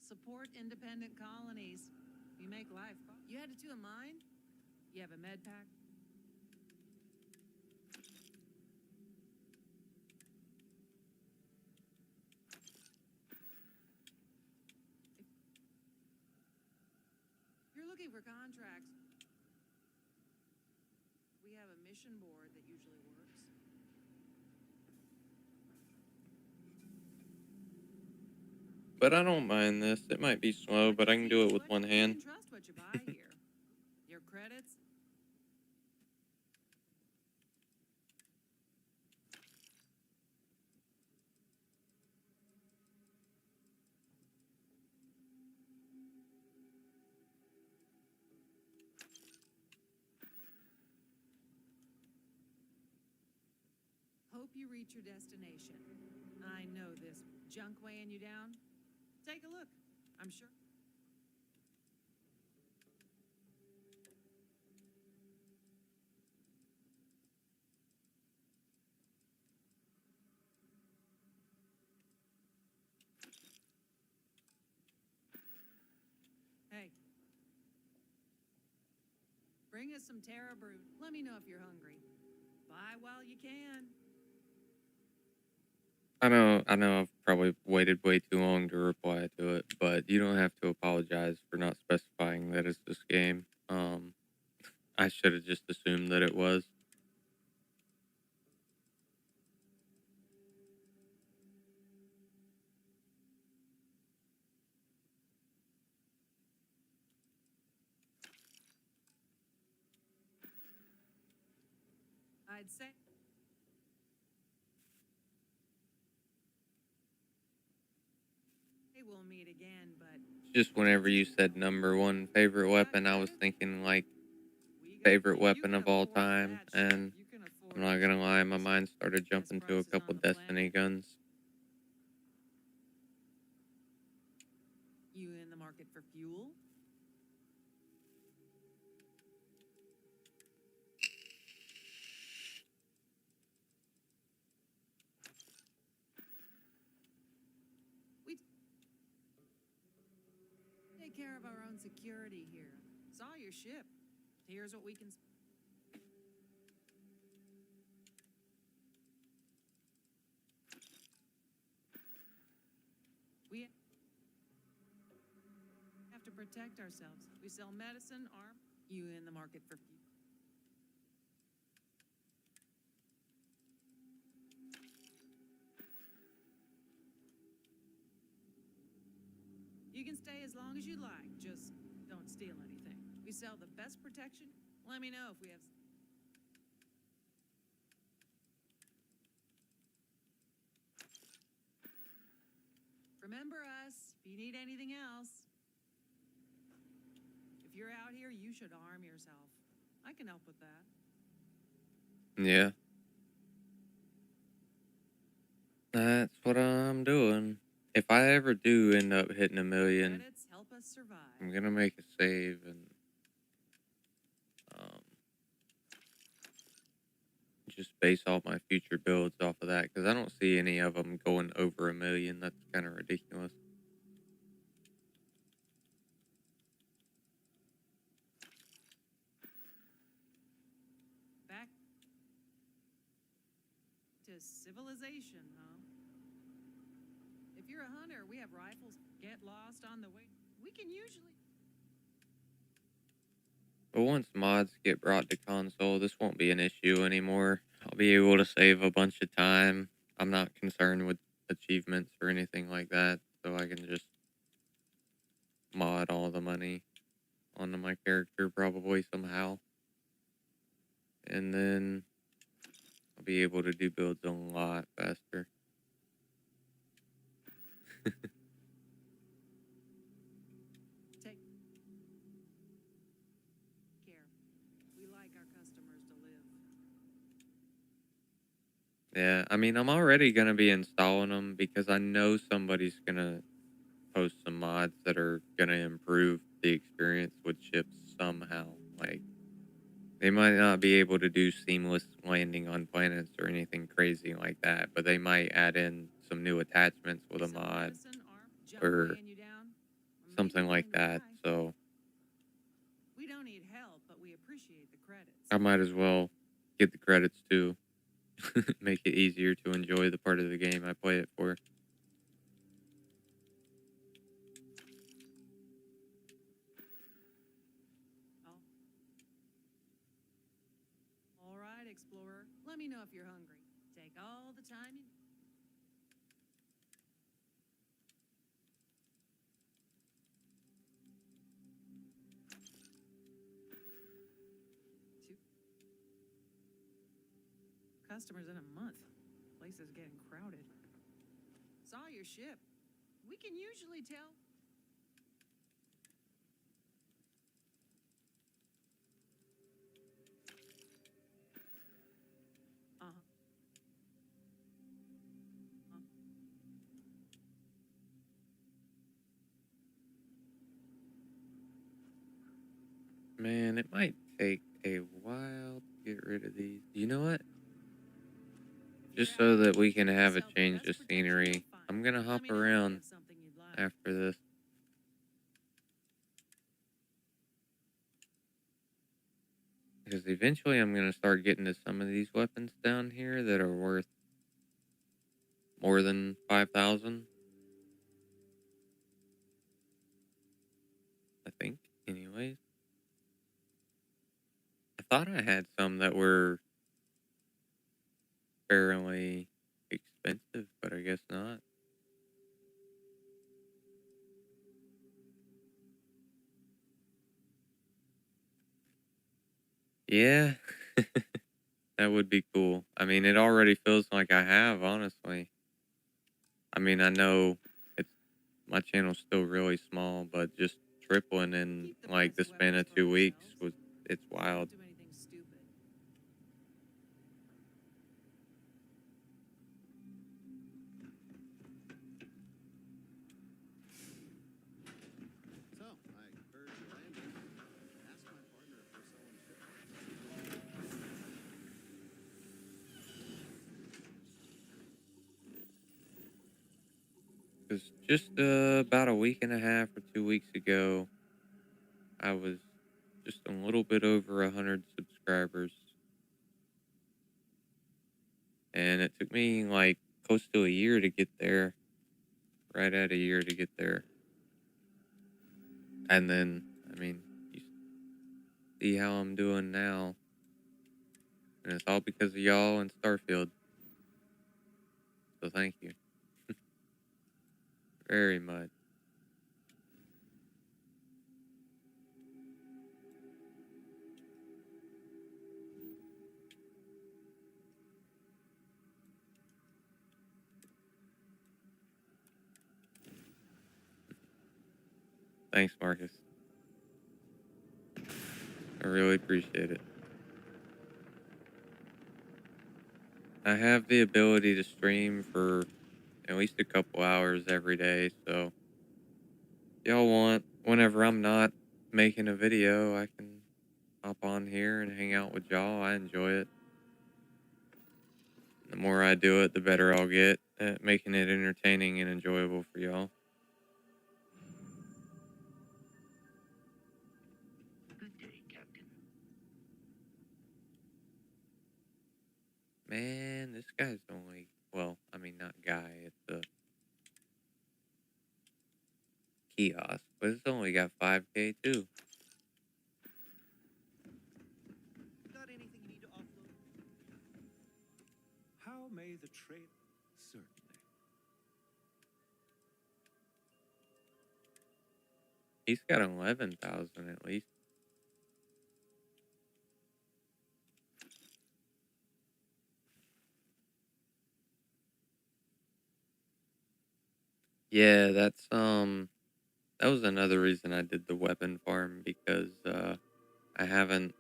Support independent colonies. You make life. You headed to a mine? You have a med pack? If you're looking for contracts, we have a mission board that usually works. But I don't mind this. It might be slow, but I can do it with one hand. You can trust what you buy here. Your credits? Hope you reach your destination. I know this junk weighing you down. Take a look. I'm sure. Hey. Bring us some Terra Brew. Let me know if you're hungry. Buy while you can. I know I've probably waited way too long to reply to it, but you don't have to apologize for not specifying that it's this game. I should have just assumed that it was. I'd say. We'll meet again, but Just whenever you said number 1 favorite weapon, I was thinking like favorite weapon of all time, and I'm not gonna lie, my mind started jumping to a couple Destiny guns. You in the market for fuel? We take care of our own security here. Saw your ship. Here's what we can. We have to protect ourselves. We sell medicine, arm. You in the market for fuel? You can stay as long as you like. Just don't steal anything. We sell the best protection. Let me know if we have. Remember us if you need anything else. If you're out here, you should arm yourself. I can help with that. Yeah. That's what I'm doing. If I ever do end up hitting 1 million, Credits help us survive. I'm gonna make a save and just base all my future builds off of that because I don't see any of them going over 1 million. That's kind of ridiculous. Back to civilization, huh? If you're a hunter, we have rifles. Get lost on the way. We can usually. But once mods get brought to console, this won't be an issue anymore. I'll be able to save a bunch of time. I'm not concerned with achievements or anything like that, so I can just mod all the money onto my character probably somehow. And then I'll be able to do builds a lot faster. Take care. We like our customers to live. Yeah, I mean, I'm already going to be installing them because I know somebody's going to post some mods that are going to improve the experience with ships somehow. Like, they might not be able to do seamless landing on planets or anything crazy like that, but they might add in some new attachments with a Some mod medicine junk or weighing you down? Or something maybe like when you that. die. So We don't need help, but we appreciate the credits. I might as well get the credits too. Make it easier to enjoy the part of the game I play it for. Oh. All right, Explorer. Let me know if you're hungry. Take all the time you... Customers in a month. Place is getting crowded. Saw your ship. We can usually tell. Uh-huh. Man, it might take a while to get rid of these. You know what? Just so that we can have a change of scenery, I'm gonna hop around after this. Because eventually I'm gonna start getting to some of these weapons down here that are worth more than 5,000. I think, anyways. I thought I had some that were fairly expensive, but I guess not. Yeah, that would be cool. I mean, it already feels like I have, honestly. I mean, I know it's my channel's still really small, but just tripling in like the span of 2 weeks was it's wild. Do anything stupid. So, I heard you landed. Ask my partner if we're selling ships. Because just about a week and a half or 2 weeks ago, I was just a little bit over 100 subscribers. And it took me like close to a year to get there. Right at a year to get there. And then, I mean, you see how I'm doing now. And it's all because of y'all and Starfield. So thank you. Very much. Thanks, Marcus. I really appreciate it. I have the ability to stream for at least a couple hours every day, so if y'all want, whenever I'm not making a video, I can hop on here and hang out with y'all. I enjoy it. The more I do it, the better I'll get at making it entertaining and enjoyable for y'all. Good day, Captain. Man, this guy's only, well, I mean, not guy, it's the kiosk, but it's only got 5K too. Got anything you need to offload? How may the trade? Certainly. He's got 11,000 at least. Yeah, that was another reason I did the weapon farm, because I haven't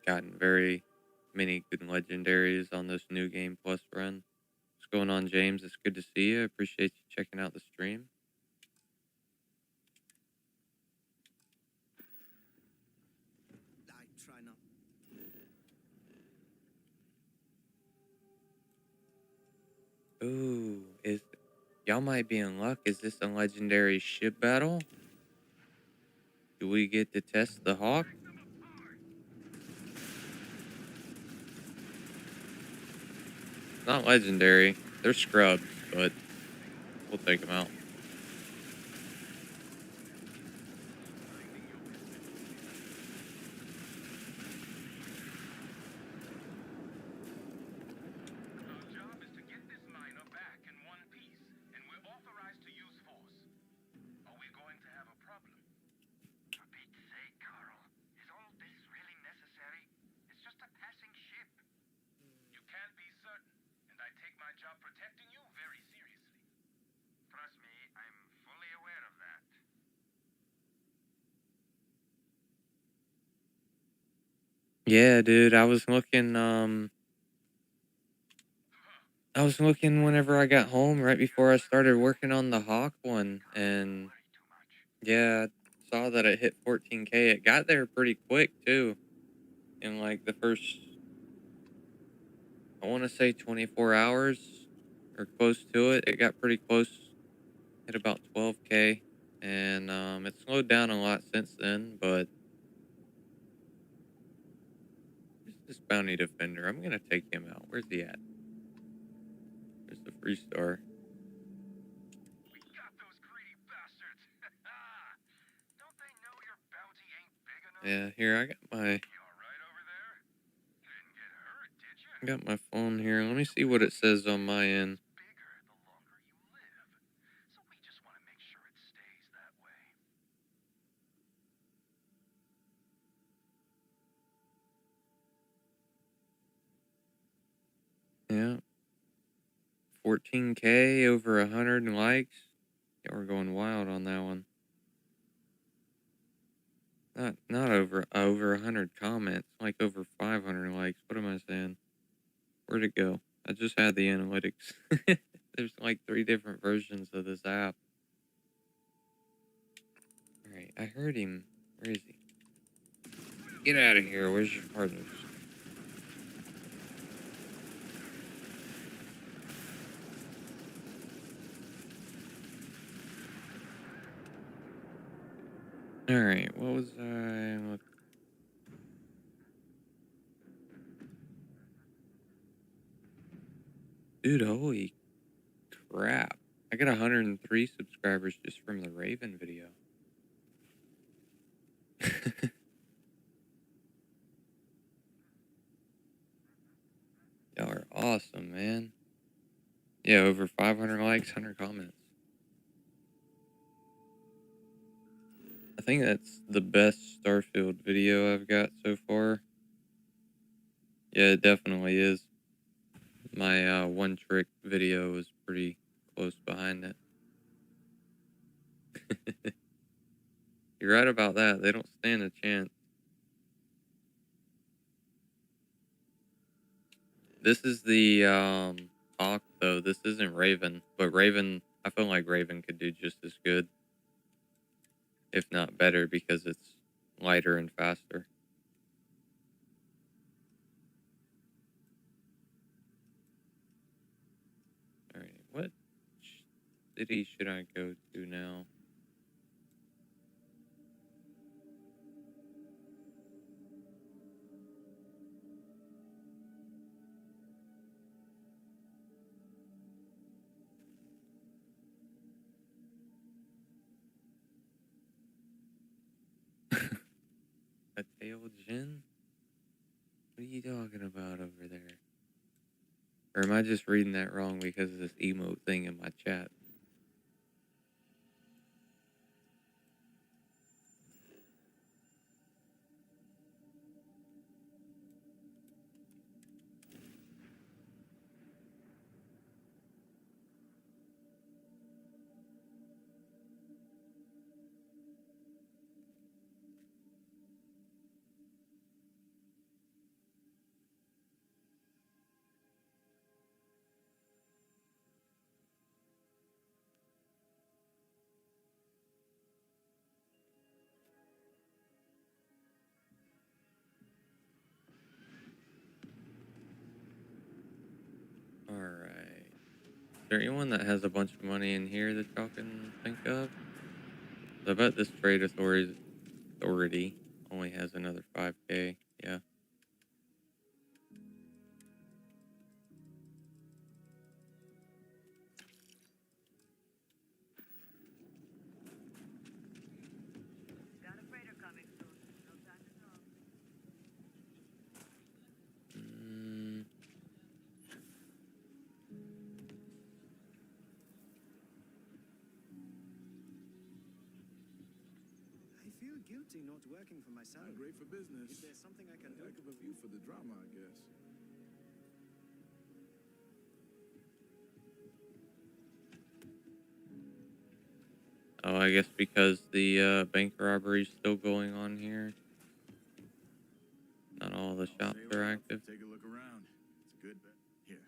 gotten very many good legendaries on this new game plus run. What's going on, James? It's good to see you. I appreciate you checking out the stream. I try not. Ooh, y'all might be in luck. Is this a legendary ship battle? Do we get to test the Hawk? Not legendary. They're scrubs, but we'll take them out. Our job is to get this miner back in one piece, and we're authorized to use force. Are we going to have a problem? For Pete's sake, Carl. Is all this really necessary? It's just a passing ship. You can't be certain, and I take my job protecting you very seriously. Trust me, I'm fully aware of that. Yeah, dude, I was looking whenever I got home right before I started working on the Hawk one, and yeah, I saw that it hit 14K. It got there pretty quick too. In like the first, I want to say 24 hours or close to it. It got pretty close, hit about 12K, and it slowed down a lot since then, but this bounty defender, I'm gonna take him out. Where's he at? There's the free star. We got those greedy bastards. Don't they know your bounty ain't big enough? Yeah, here I got my You all right over there? You didn't get hurt, did you? I got my phone here. Let me see what it says on my end. Bigger the longer you live. So we just want to make sure it stays that way. Yeah. 14K, over 100 likes. Yeah, we're going wild on that one. Not over 100 comments, like over 500 likes. What am I saying? Where'd it go? I just had the analytics. There's like 3 different versions of this app. Alright, I heard him. Where is he? Get out of here. Where's your partners? Alright, what was I looking? Dude, holy crap. I got 103 subscribers just from the Raven video. Y'all are awesome, man. Yeah, over 500 likes, 100 comments. I think that's the best Starfield video I've got so far. Yeah, it definitely is. My one trick video was pretty close behind it. You're right about that. They don't stand a chance. This is the Hawk, though. This isn't Raven. But Raven, I feel like Raven could do just as good, if not better, because it's lighter and faster. city should I go to now? A tail gin? What are you talking about over there? Or am I just reading that wrong because of this emote thing in my chat? Alright. Is there anyone that has a bunch of money in here that y'all can think of? I bet this trade authority only has another 5k. Yeah. Got a freighter coming soon. No time to talk. Mm, I feel guilty not working for myself. Great for business. Is there something I can do? Heck of a view for the drama, I guess. oh, I guess because the bank robbery's still going on here. Not all the shops Sail are up, active. Take a look around. It's a good bet. Here.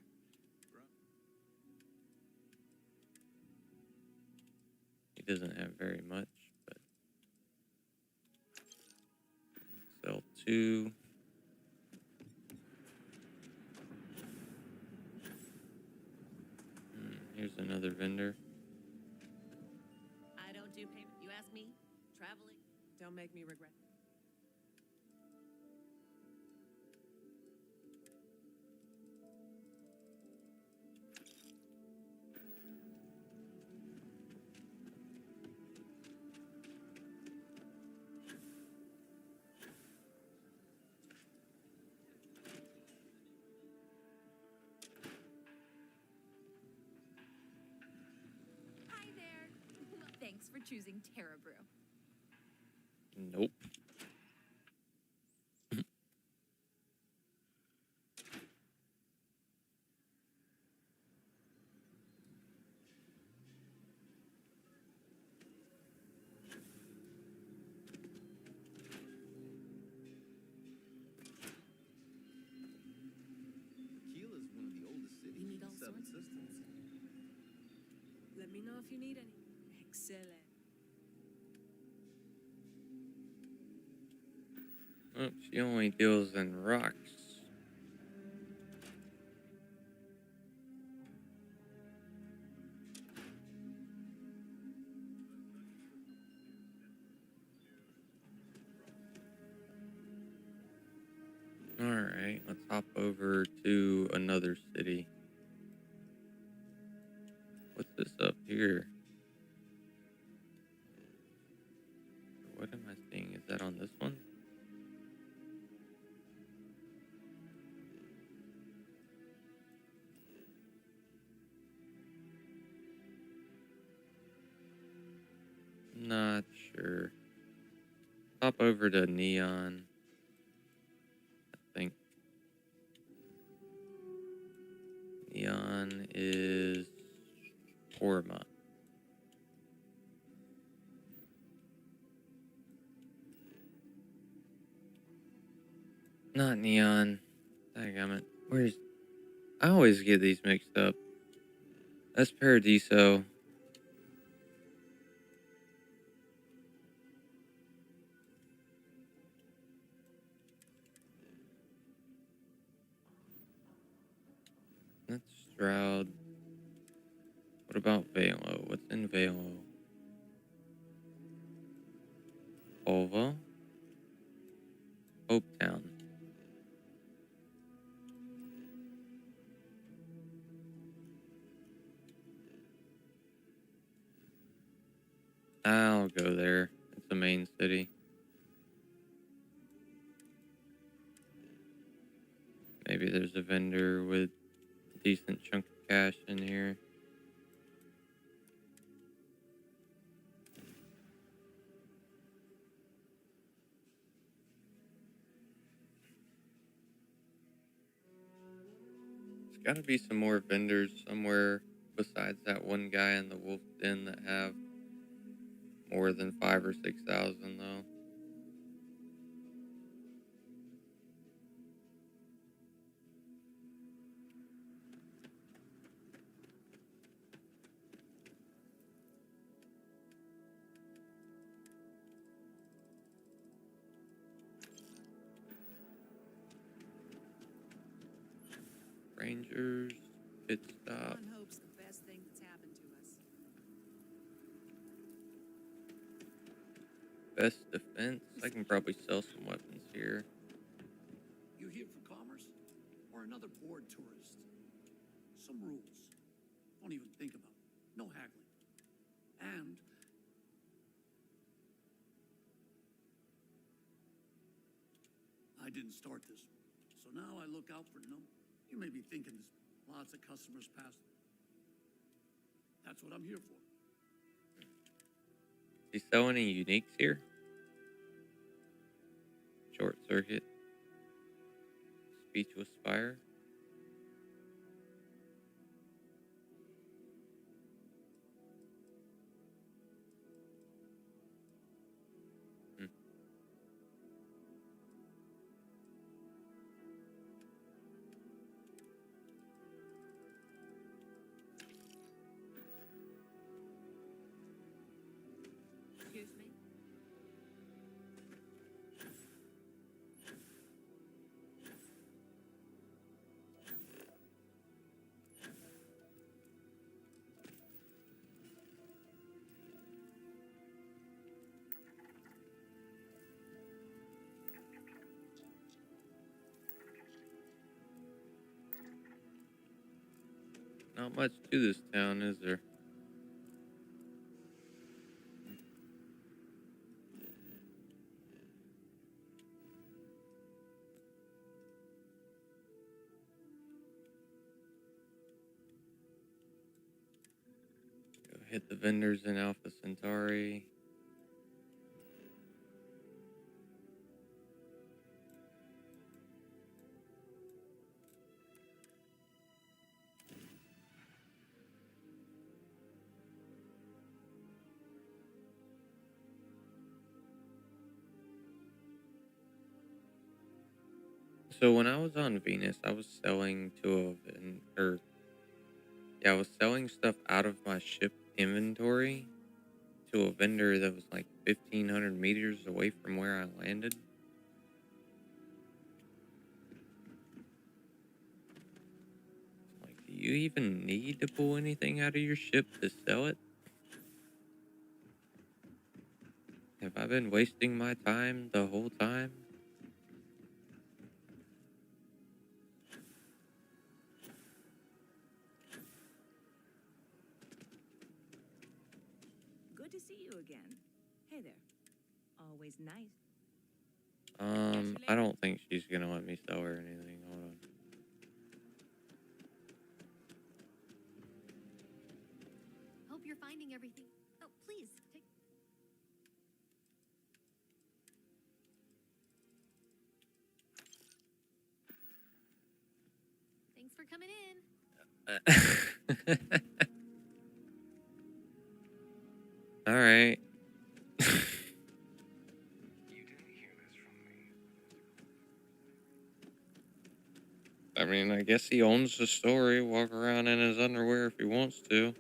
He doesn't have very much, but sell 2. Here's another vendor. I don't do payment. You ask me? Traveling. Don't make me regret. Hi there. Thanks for choosing Terra Brew. Nope. Kiel is one of the oldest cities We need all in Seven sorts of Systems. Let me know if you need any. Excellent. Oh, she only deals in rocks. Alright, let's hop over to another city. What's this up here? What am I seeing? Is that on this one? Not sure. Hop over to Neon. I think Neon is Orma. Not Neon. Dang, where's... I always get these mixed up. That's Paradiso. That's Stroud. What about Valo? What's in Valo? Volvo. Hopetown. I'll go there. It's a main city. Maybe there's a vendor with a decent chunk of cash in here. There's got to be some more vendors somewhere besides that one guy in the wolf den that have more than 5,000 or 6,000 though. Rangers, pit stop. One hopes the best thing that's happened to us. Best defense. I can probably sell some weapons here. You here for commerce? Or another bored tourist? Some rules. Don't even think about it. No haggling. And I didn't start this. So now I look out for you may be thinking there's lots of customers past. That's what I'm here for. Do you sell any uniques here? Short circuit. Speech with Spire. Excuse me? Not much to this town, is there? Go hit the vendors in Alpha Centauri. So when I was on Venus, I was selling I was selling stuff out of my ship inventory to a vendor that was like 1,500 meters away from where I landed. Like, do you even need to pull anything out of your ship to sell it? Have I been wasting my time the whole time? Good to see you again. Hey there. Always nice. I don't think she's gonna let me sell her anything. Hold on. Hope you're finding everything. Oh, please, take... Thanks for coming in. All right. You didn't hear this from me. I mean, I guess he owns the story. Walk around in his underwear if he wants to.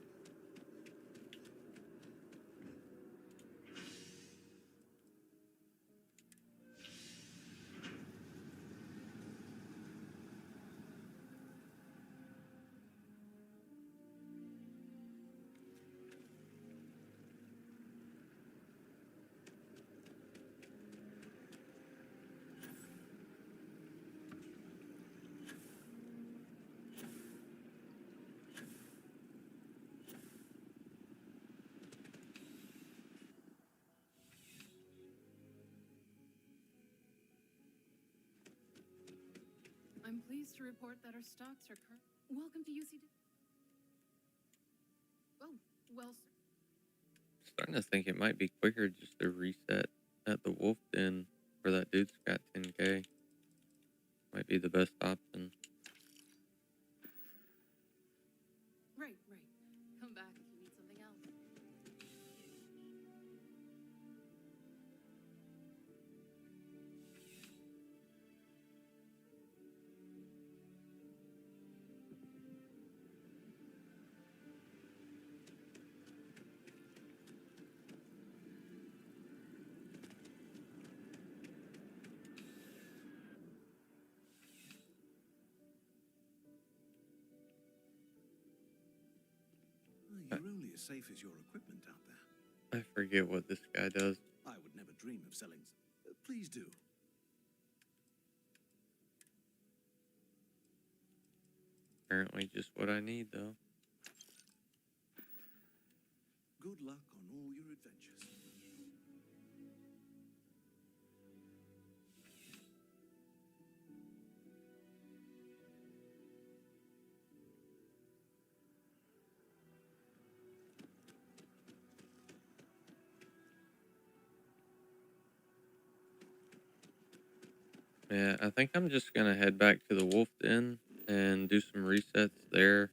pleased to report that our stocks are current. Welcome to UC. Oh, well, sir. Starting to think it might be quicker just to reset at the Wolf Den where that dude's got 10K. Might be the best option. Right. Come back if you need something else. You're only as safe as your equipment out there. I forget what this guy does. I would never dream of selling. Please do. Apparently just what I need, though. Good luck on all your adventures. Yeah, I think I'm just gonna head back to the Wolf Den and do some resets there.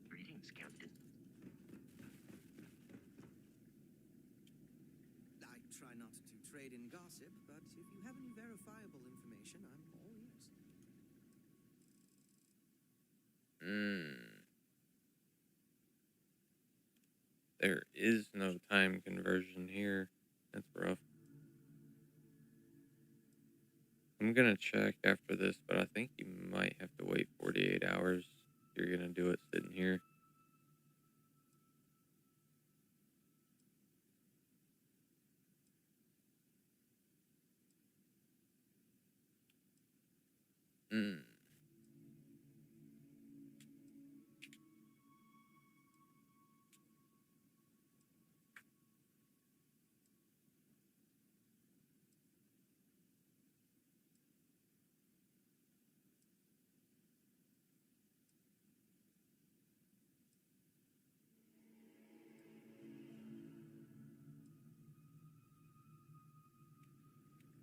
Greetings, Captain. I try not to trade in gossip, but if you have any verifiable information, I'm all ears. There is no time conversion here. That's rough. I'm gonna check after this, but I think you might have to wait 48 hours if you're gonna do it sitting here.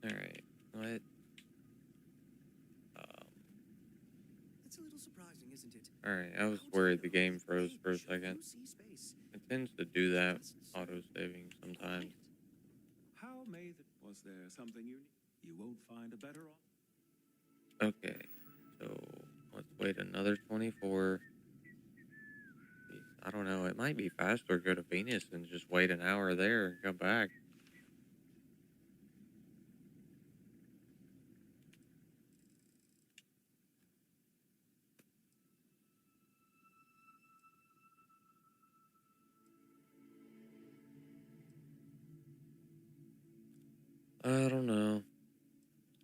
Alright, what? It's a little surprising, isn't it? Alright, I was worried the game froze for a second. It tends to do that, auto-saving sometimes. How may the... Was there something you need? You won't find a better option. Okay, so let's wait another 24. I don't know, it might be faster to go to Venus and just wait an hour there and come back. I don't know.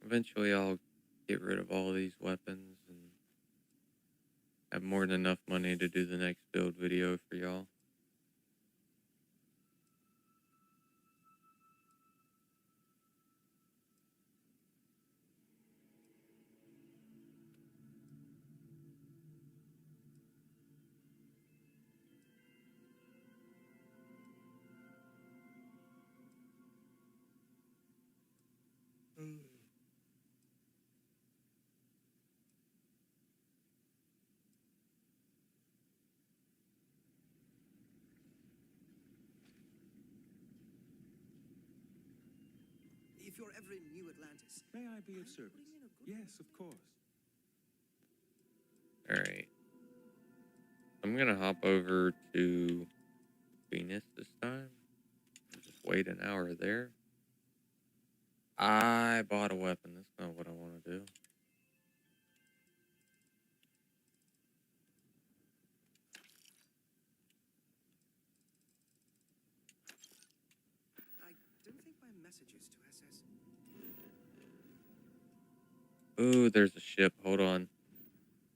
Eventually I'll get rid of all these weapons and have more than enough money to do the next build video for y'all. if you're ever in New Atlantis. May I be of I'm service? putting in a good Yes, of course. Alright. I'm gonna hop over to Venus this time. Just wait an hour there. I bought a weapon. That's not what I want to do. I don't think my messages to SS. Ooh, there's a ship. Hold on.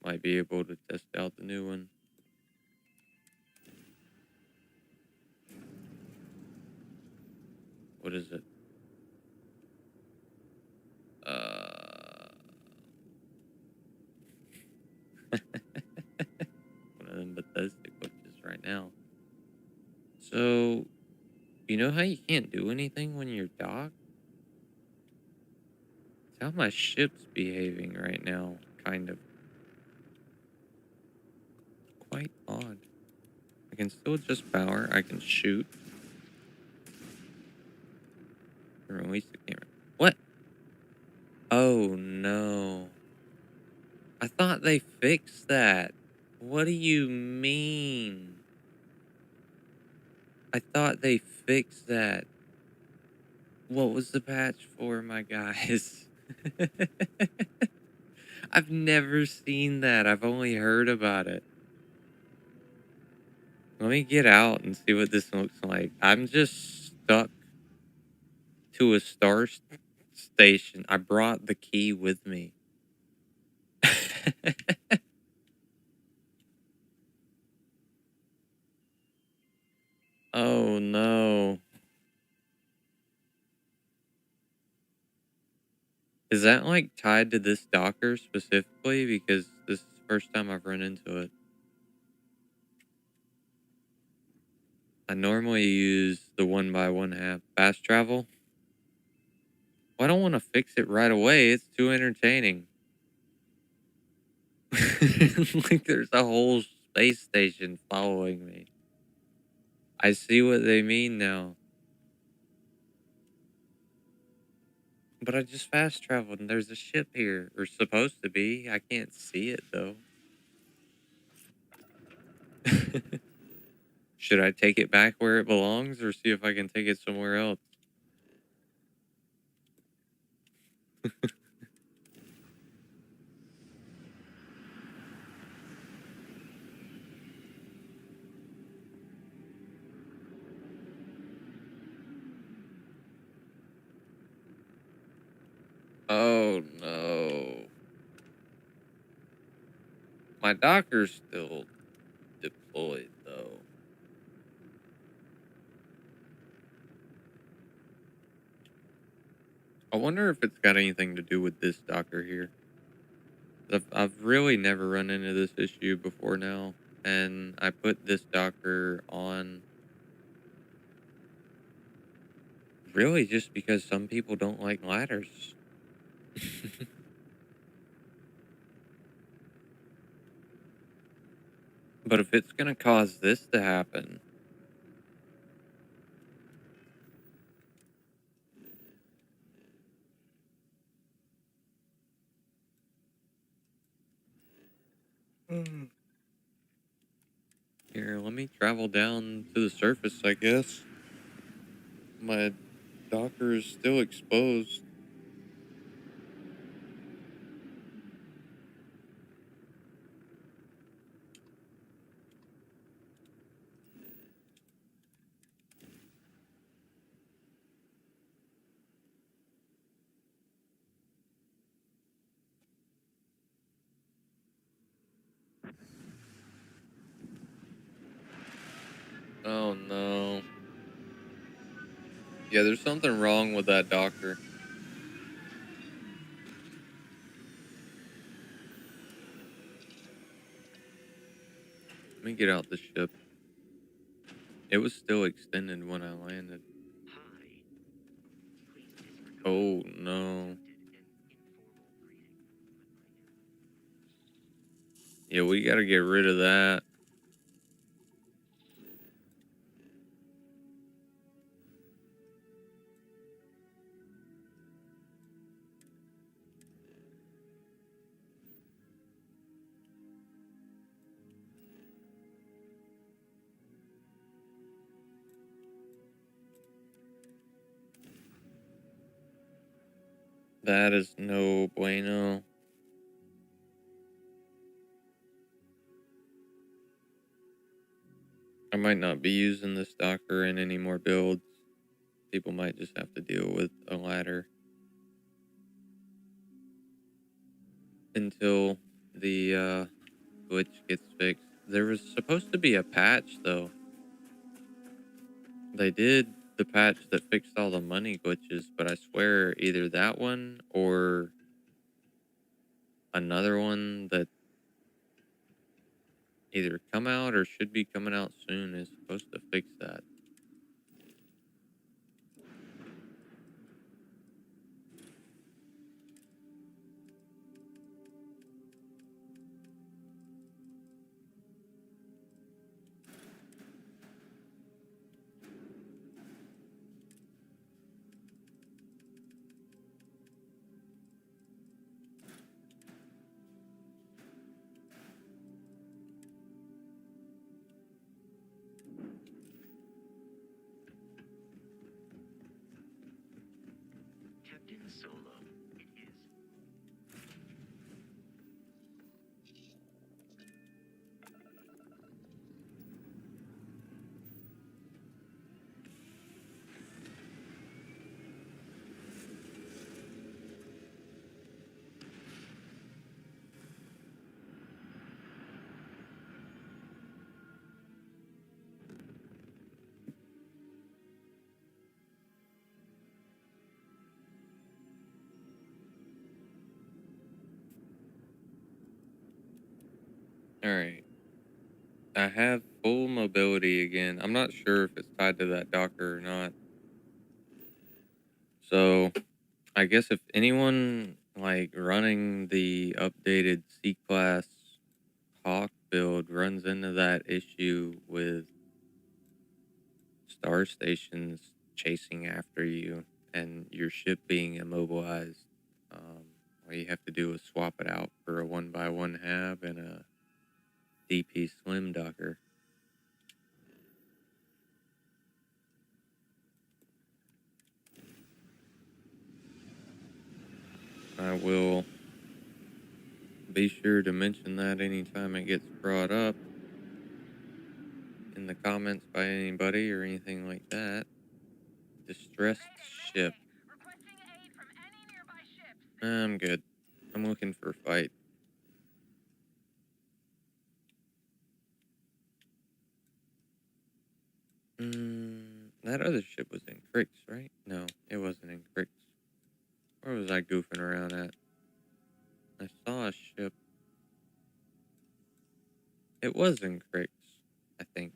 Might be able to test out the new one. What is it? One of them Bethesda glitches right now. So, you know how you can't do anything when you're docked? It's how my ship's behaving right now, kind of. Quite odd. I can still adjust power. I can shoot. Release the camera. What? Oh, no. I thought they fixed that. What do you mean? I thought they fixed that. What was the patch for, my guys? I've never seen that. I've only heard about it. Let me get out and see what this looks like. I'm just stuck to a station. I brought the key with me. Oh, no. Is that, like, tied to this docker specifically? Because this is the first time I've run into it. I normally use the 1x1/2 fast travel. Well, I don't want to fix it right away. It's too entertaining. Like, there's a whole space station following me. I see what they mean now. But I just fast traveled and there's a ship here. Or supposed to be. I can't see it, though. Should I take it back where it belongs or see if I can take it somewhere else? Oh, no. My docker's still deployed, though. I wonder if it's got anything to do with this docker here. I've really never run into this issue before now, and I put this docker on really just because some people don't like ladders. But if it's gonna cause this to happen, here, let me travel down to the surface, I guess. My docker is still exposed. Oh no. Yeah, there's something wrong with that docker. Let me get out the ship. It was still extended when I landed. Hi. Please disregard Oh no. attempted and informal greeting, Yeah, we gotta get rid of that. That is no bueno. I might not be using this Docker in any more builds. People might just have to deal with a ladder until the glitch gets fixed. There was supposed to be a patch, though. They did the patch that fixed all the money glitches, but I swear either that one or another one that either come out or should be coming out soon is supposed to fix that. Captain Solo, it is. Alright. I have full mobility again. I'm not sure if it's tied to that Docker or not. So, I guess if anyone like running the updated C-Class Hawk build runs into that issue with star stations chasing after you and your ship being immobilized, all you have to do is swap it out for a 1x1 hab and a DP Slim Docker. I will be sure to mention that anytime it gets brought up in the comments by anybody or anything like that. Distressed ship. Requesting aid from any nearby ships. I'm good. I'm looking for a fight. That other ship was in Cricks, right? No, it wasn't in Cricks. Where was I goofing around at? I saw a ship. It was in Cricks, I think.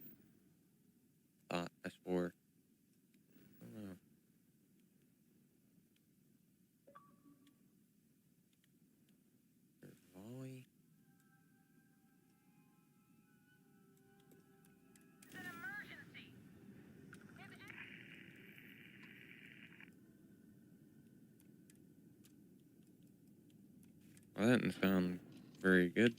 Thought, I swore. I don't know. There's Volley. It's an emergency. Well, that didn't sound very good.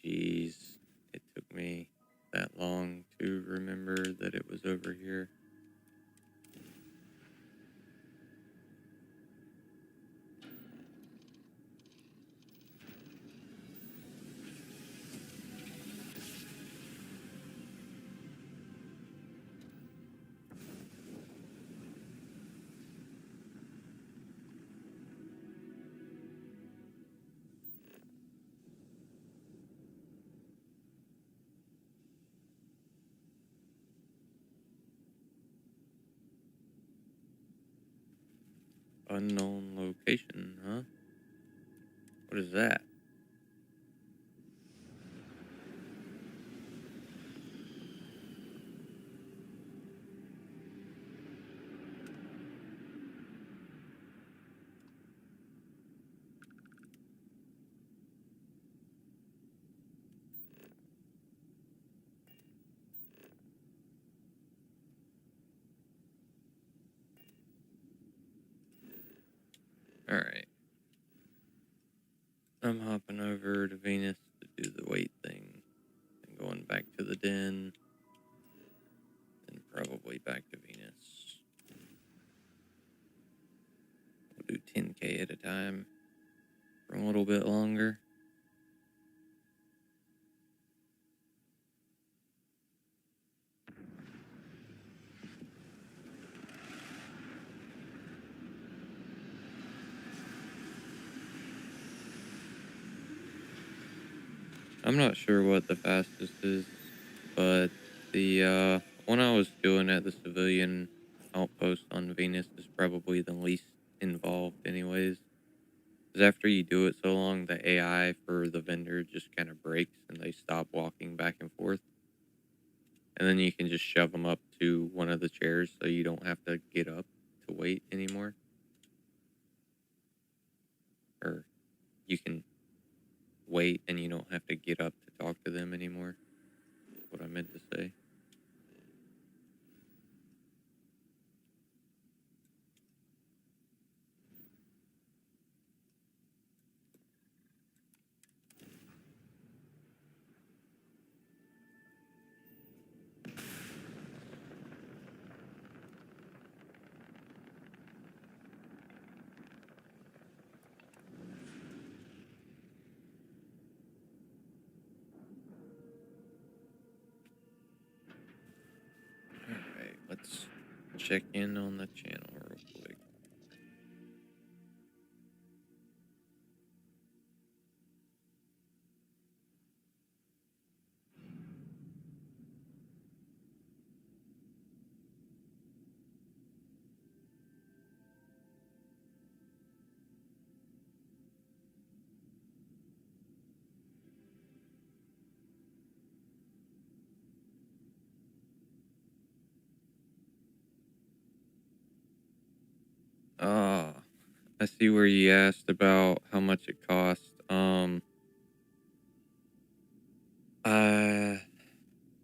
Jeez, it took me that long to remember that it was over here. Unknown location, huh? What is that? Alright. I'm hopping over to Venus to do the weight thing. And going back to the den. And probably back to Venus. We'll do 10K at a time for a little bit longer. I'm not sure what the fastest is, but the one I was doing at the civilian outpost on Venus is probably the least involved anyways. Because after you do it so long, the AI for the vendor just kind of breaks and they stop walking back and forth. And then you can just shove them up to one of the chairs so you don't have to get up to wait anymore. Or you can wait and you don't have to get up to talk to them anymore. That's what I meant to say. Alright, let's check in on the channel real quick. Ah, I see where you asked about how much it cost. Let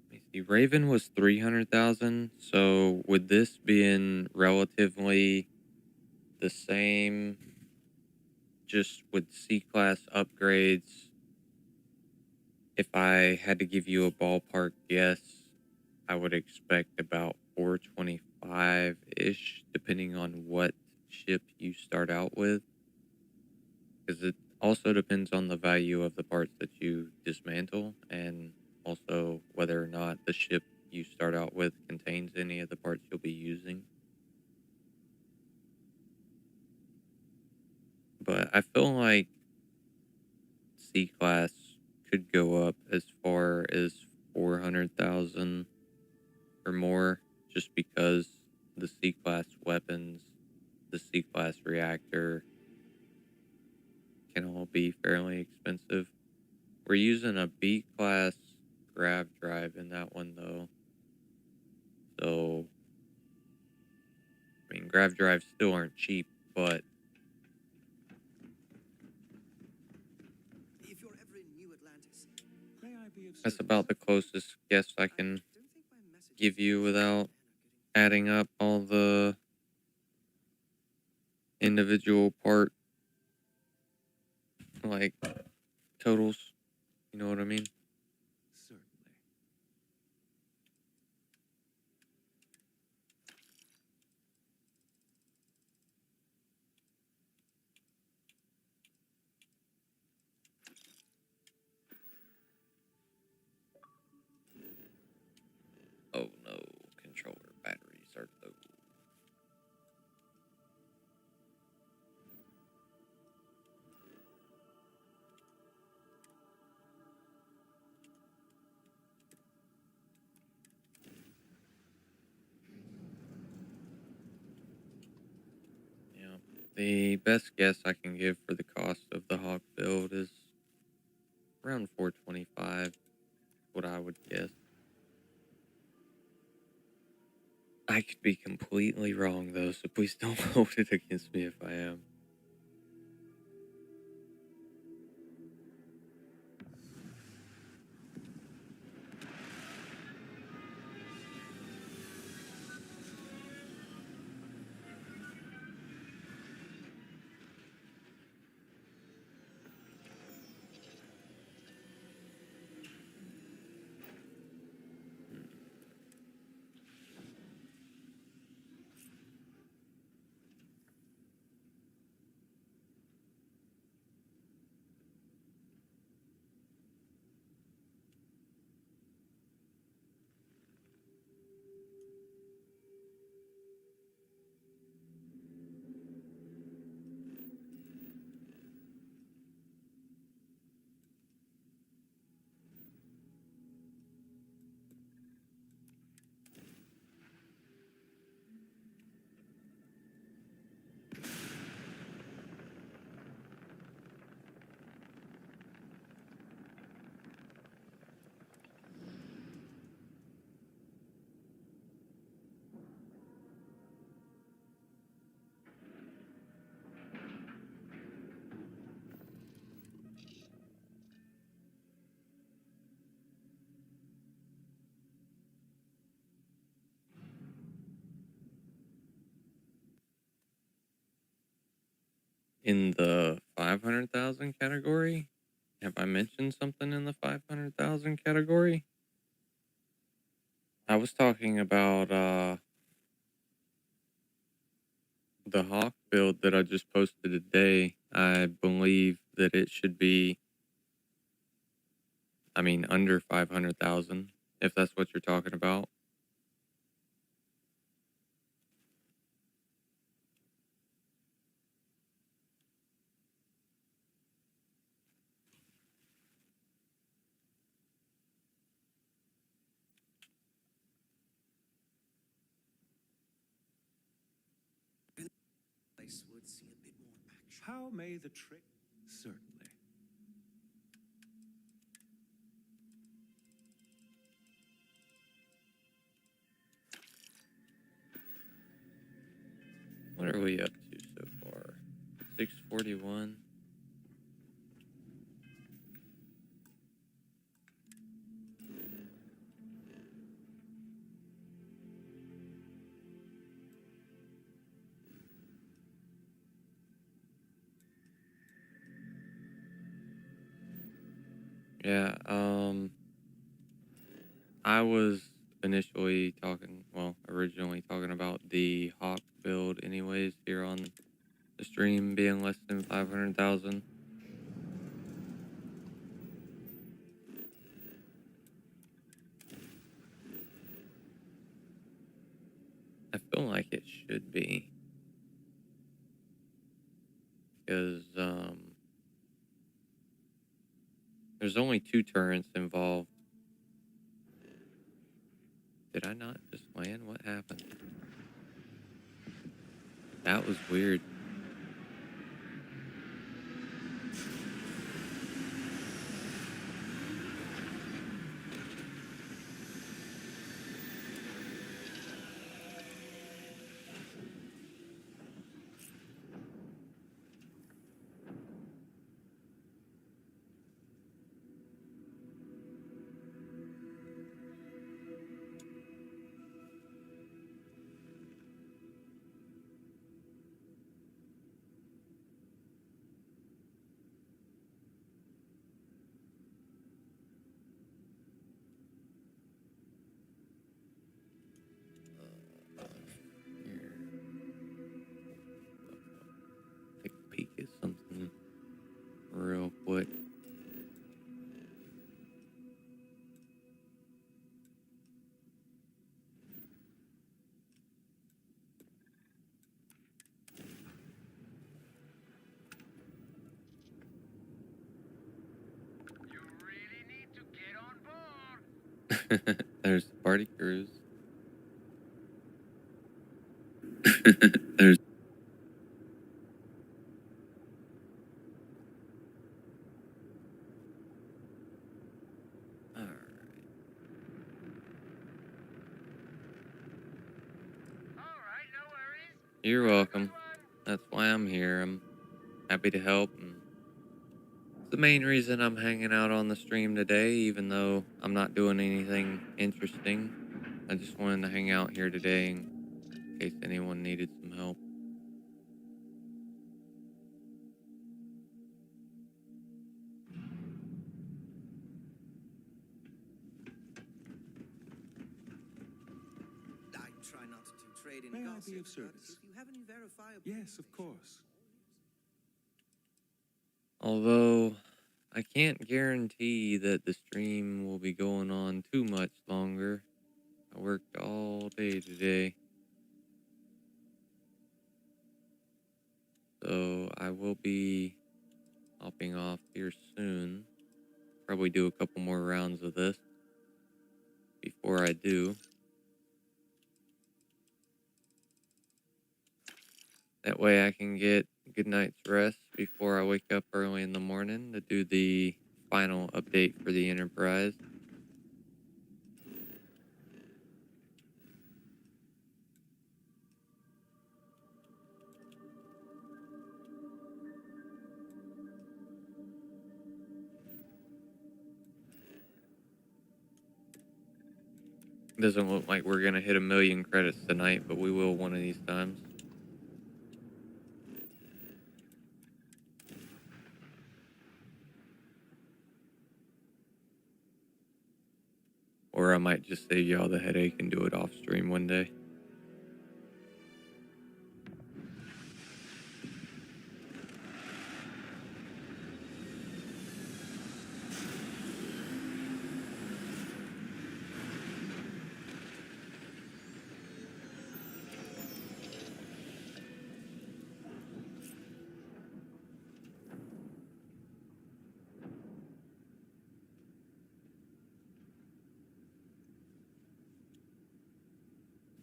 me see. Raven was 300,000. So would this be in relatively the same, just with C-class upgrades? If I had to give you a ballpark guess, I would expect about 425-ish, depending on what ship you start out with. Because it also depends on the value of the parts that you dismantle, and also whether or not the ship you start out with contains any of the parts you'll be using. But I feel like C-class could go up as far as 400,000 or more, just because the C-class weapons, the C-class reactor can all be fairly expensive. We're using a B-class grav drive in that one, though. So, I mean, grav drives still aren't cheap, but If you're ever in New Atlantis, May I be of that's service? about the closest guess I can give you without adding up all the individual part, like, totals. You know what I mean? Certainly. Oh no, controller batteries are low. The best guess I can give for the cost of the Hawk build is around 425, what I would guess. I could be completely wrong though, so please don't hold it against me if I am. In the 500,000 category? Have I mentioned something in the 500,000 category? I was talking about the Hawk build that I just posted today. I believe that it should be, under 500,000, if that's what you're talking about. Place would see a bit more action. How may the trick? Certainly. What are we up to so far? 641. Yeah, I was originally talking about the Hawk build anyways here on the stream being less than 500,000. I feel like it should be. Because, there's only 2 turrets involved. Did I not just land? What happened? That was weird. Here. Take a peek at something real quick. You really need to get on board. There's the party cruise. There's You're welcome. That's why I'm here. I'm happy to help, and it's the main reason I'm hanging out on the stream today, even though I'm not doing anything interesting. I just wanted to hang out here today in case anyone needed some help. I try not to trade in May I gossip, be of but service? if you have any verifiable Yes, of information, course. Although I can't guarantee that the stream will be going on too much longer. I worked all day today, so I will be hopping off here soon. Probably do a couple more rounds of this before I do. That way I can get a good night's rest before I wake up early in the morning to do the final update for the Enterprise. Doesn't look like we're gonna hit 1,000,000 credits tonight, but we will one of these times. Or I might just save y'all the headache and do it off stream one day.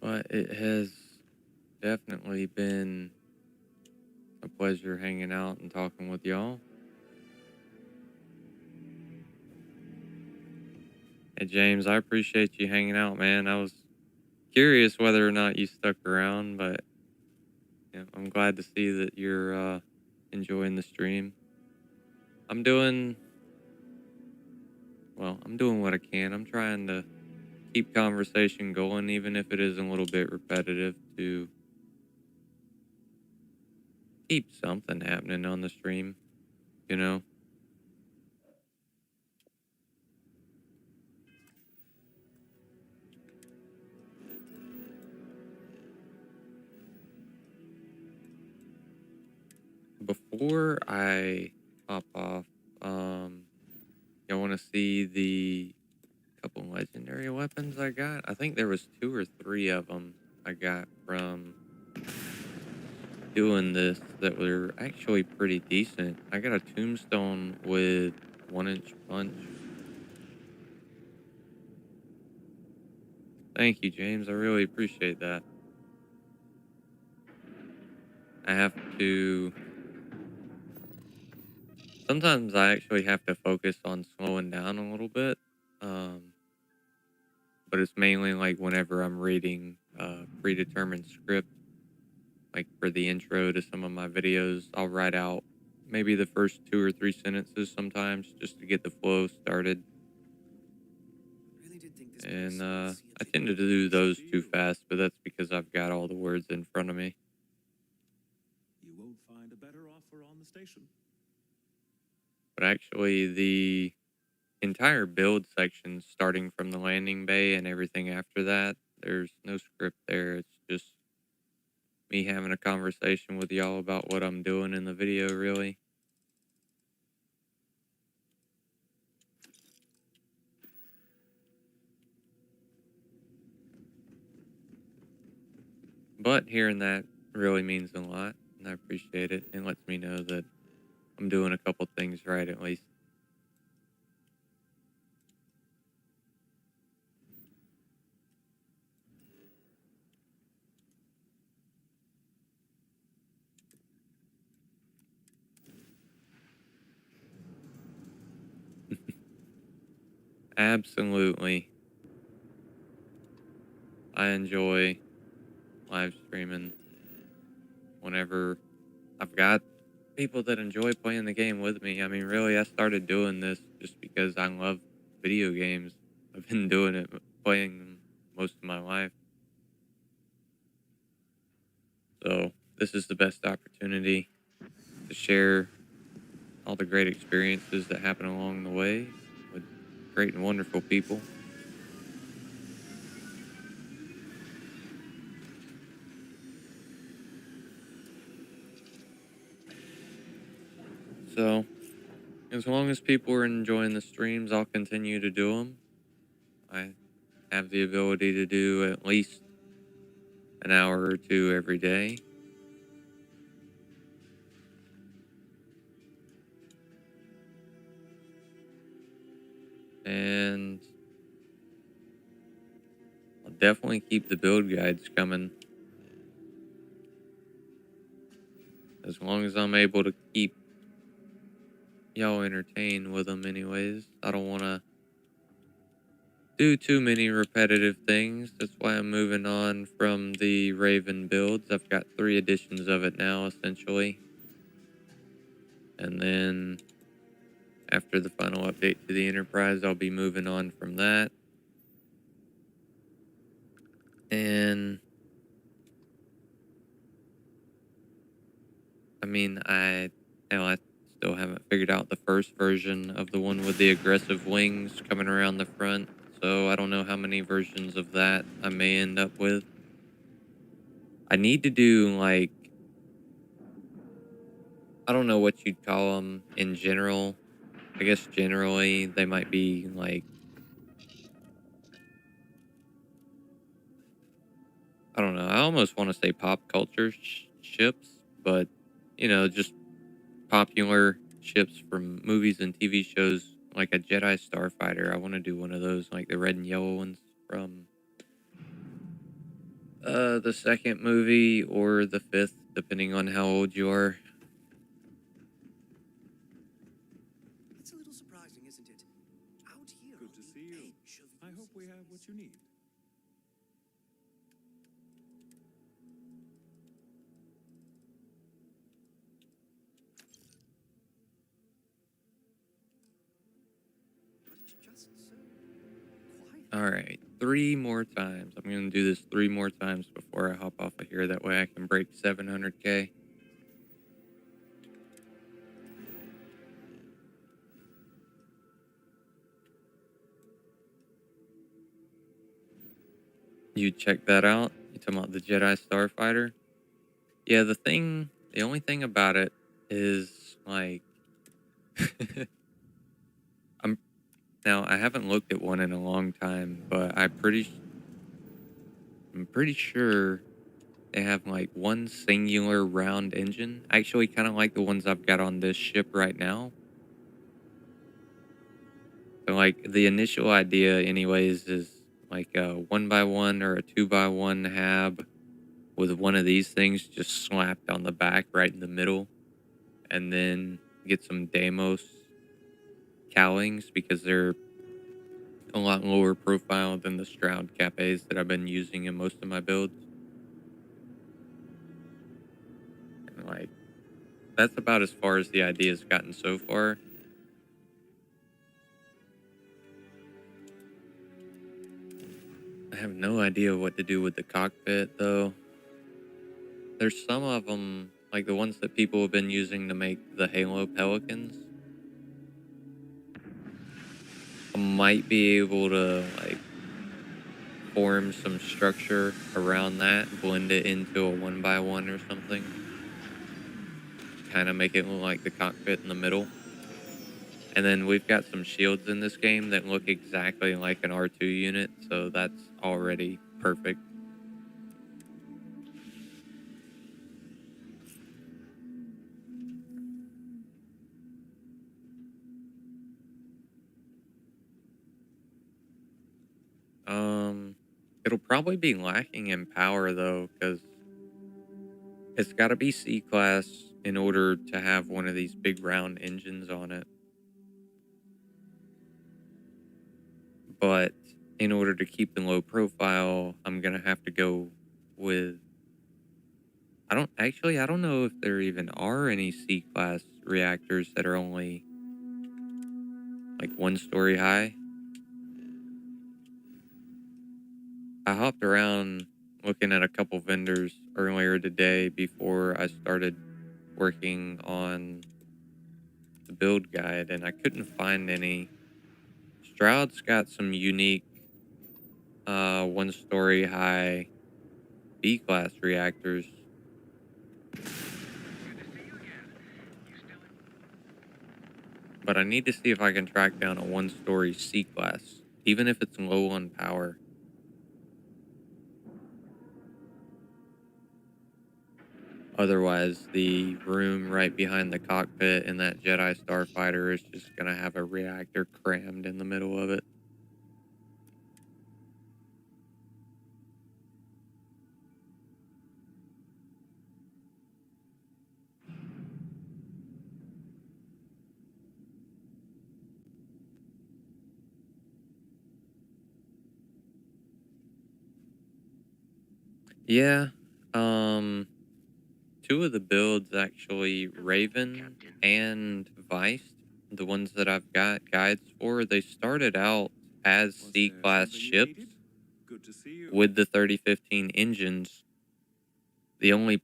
But it has definitely been a pleasure hanging out and talking with y'all. Hey, James, I appreciate you hanging out, man. I was curious whether or not you stuck around, but yeah, I'm glad to see that you're enjoying the stream. I'm doing what I can. I'm trying to keep conversation going, even if it is a little bit repetitive, to keep something happening on the stream, you know? Before I hop off, I want to see the couple legendary weapons I got. I think there was 2 or 3 of them I got from doing this that were actually pretty decent. I got a tombstone with 1-inch punch. Thank you, James. I really appreciate that. I have to... Sometimes I actually have to focus on slowing down a little bit. But it's mainly like whenever I'm reading predetermined script, like for the intro to some of my videos, I'll write out maybe the first 2 or 3 sentences sometimes just to get the flow started. really did think this And place would see a I tend to do those too fast, but that's because I've got all the words in front of me. You won't find a better offer on the station. But actually, the entire build section, starting from the landing bay and everything after that, there's no script there. It's just me having a conversation with y'all about what I'm doing in the video, really. But hearing that really means a lot, and I appreciate it. It lets me know that I'm doing a couple things right, at least. Absolutely. I enjoy live streaming. whenever I've got people that enjoy playing the game with me. I mean, really, I started doing this just because I love video games. I've been doing it, playing them most of my life. So this is the best opportunity to share all the great experiences that happen along the way with great and wonderful people. So as long as people are enjoying the streams, I'll continue to do them. I have the ability to do at least an hour or two every day. And I'll definitely keep the build guides coming. As long as I'm able to keep y'all entertained with them anyways. I don't want to do too many repetitive things. That's why I'm moving on from the Raven builds. I've got 3 editions of it now, essentially. And then after the final update to the Enterprise, I'll be moving on from that. And I mean, I still haven't figured out the first version of the one with the aggressive wings coming around the front. So I don't know how many versions of that I may end up with. I need to do, like, I don't know what you'd call them in general. I guess generally they might be like, I don't know. I almost want to say pop culture ships, but just popular ships from movies and TV shows, like a Jedi Starfighter. I want to do one of those, like the red and yellow ones from the second movie or the fifth, depending on how old you are. It's a little surprising, isn't it? Out here Good to see you. I hope we have what you need. But it's just so quiet. All right, 3 more times. I'm going to do this 3 more times before I hop off of here. That way I can break 700K. You check that out? You talking about the Jedi Starfighter? Yeah, the only thing about it is, like, now I haven't looked at one in a long time, but I'm pretty sure they have, like, one singular round engine. Actually, kind of like the ones I've got on this ship right now. So, like, the initial idea, anyways, is like a 1x1 or a 2x1 hab with one of these things just slapped on the back right in the middle, and then get some Deimos cowlings because they're a lot lower profile than the Stroud Capes that I've been using in most of my builds. And, like, that's about as far as the idea's gotten so far. I have no idea what to do with the cockpit, though. There's some of them, like the ones that people have been using to make the Halo Pelicans. I might be able to, like, form some structure around that, blend it into a 1x1 or something. Kind of make it look like the cockpit in the middle. And then we've got some shields in this game that look exactly like an R2 unit, so that's already perfect. It'll probably be lacking in power, though, because it's got to be C-class in order to have one of these big round engines on it. But in order to keep the low profile, I'm going to have to go with I don't know if there even are any C-class reactors that are only like 1 story high. I hopped around looking at a couple vendors earlier today before I started working on the build guide, and I couldn't find any. Stroud's got some unique 1 story high B-class reactors. But I need to see if I can track down a 1 story C-class, even if it's low on power. Otherwise, the room right behind the cockpit in that Jedi Starfighter is just gonna have a reactor crammed in the middle of it. Yeah, 2 of the builds actually, Raven and Vice, the ones that I've got guides for, they started out as C-class ships Good to see you. with the 3015 engines. The only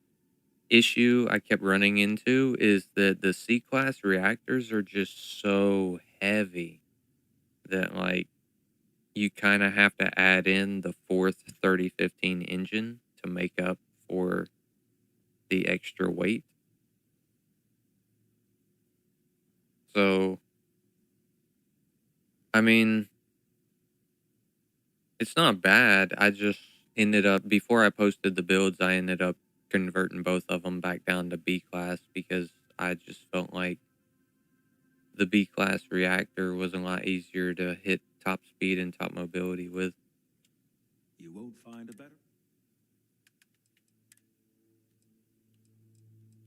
issue I kept running into is that the C-class reactors are just so heavy that, like, you kind of have to add in the 4th 3015 engine to make up for the extra weight. So, I mean, it's not bad. I just ended up, before I posted the builds, I ended up converting both of them back down to B class because I just felt like the B class reactor was a lot easier to hit top speed and top mobility with. You won't find a better.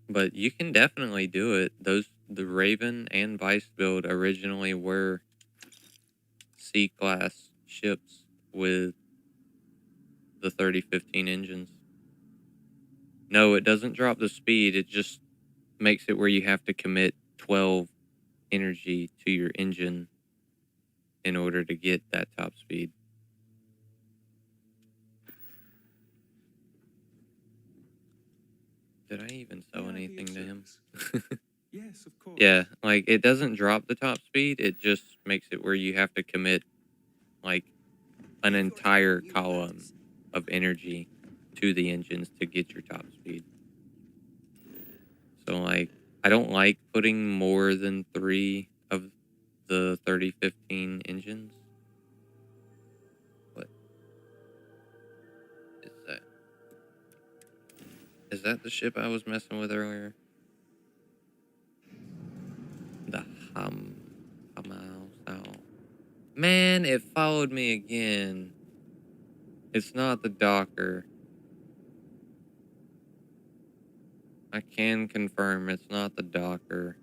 But you can definitely do it. The Raven and Vice build originally were C class ships with the 3015 engines. No, it doesn't drop the speed. It just makes it where you have to commit 12 energy to your engine in order to get that top speed. Did I even sell anything to him? Yes, of course. Yeah, like, it doesn't drop the top speed. It just makes it where you have to commit, like, an entire column of energy to the engines to get your top speed. So, like, I don't like putting more than 3 of the 3015 engines. What is that? Is that the ship I was messing with earlier? The Man, it followed me again. It's not the Docker. I can confirm it's not the Docker.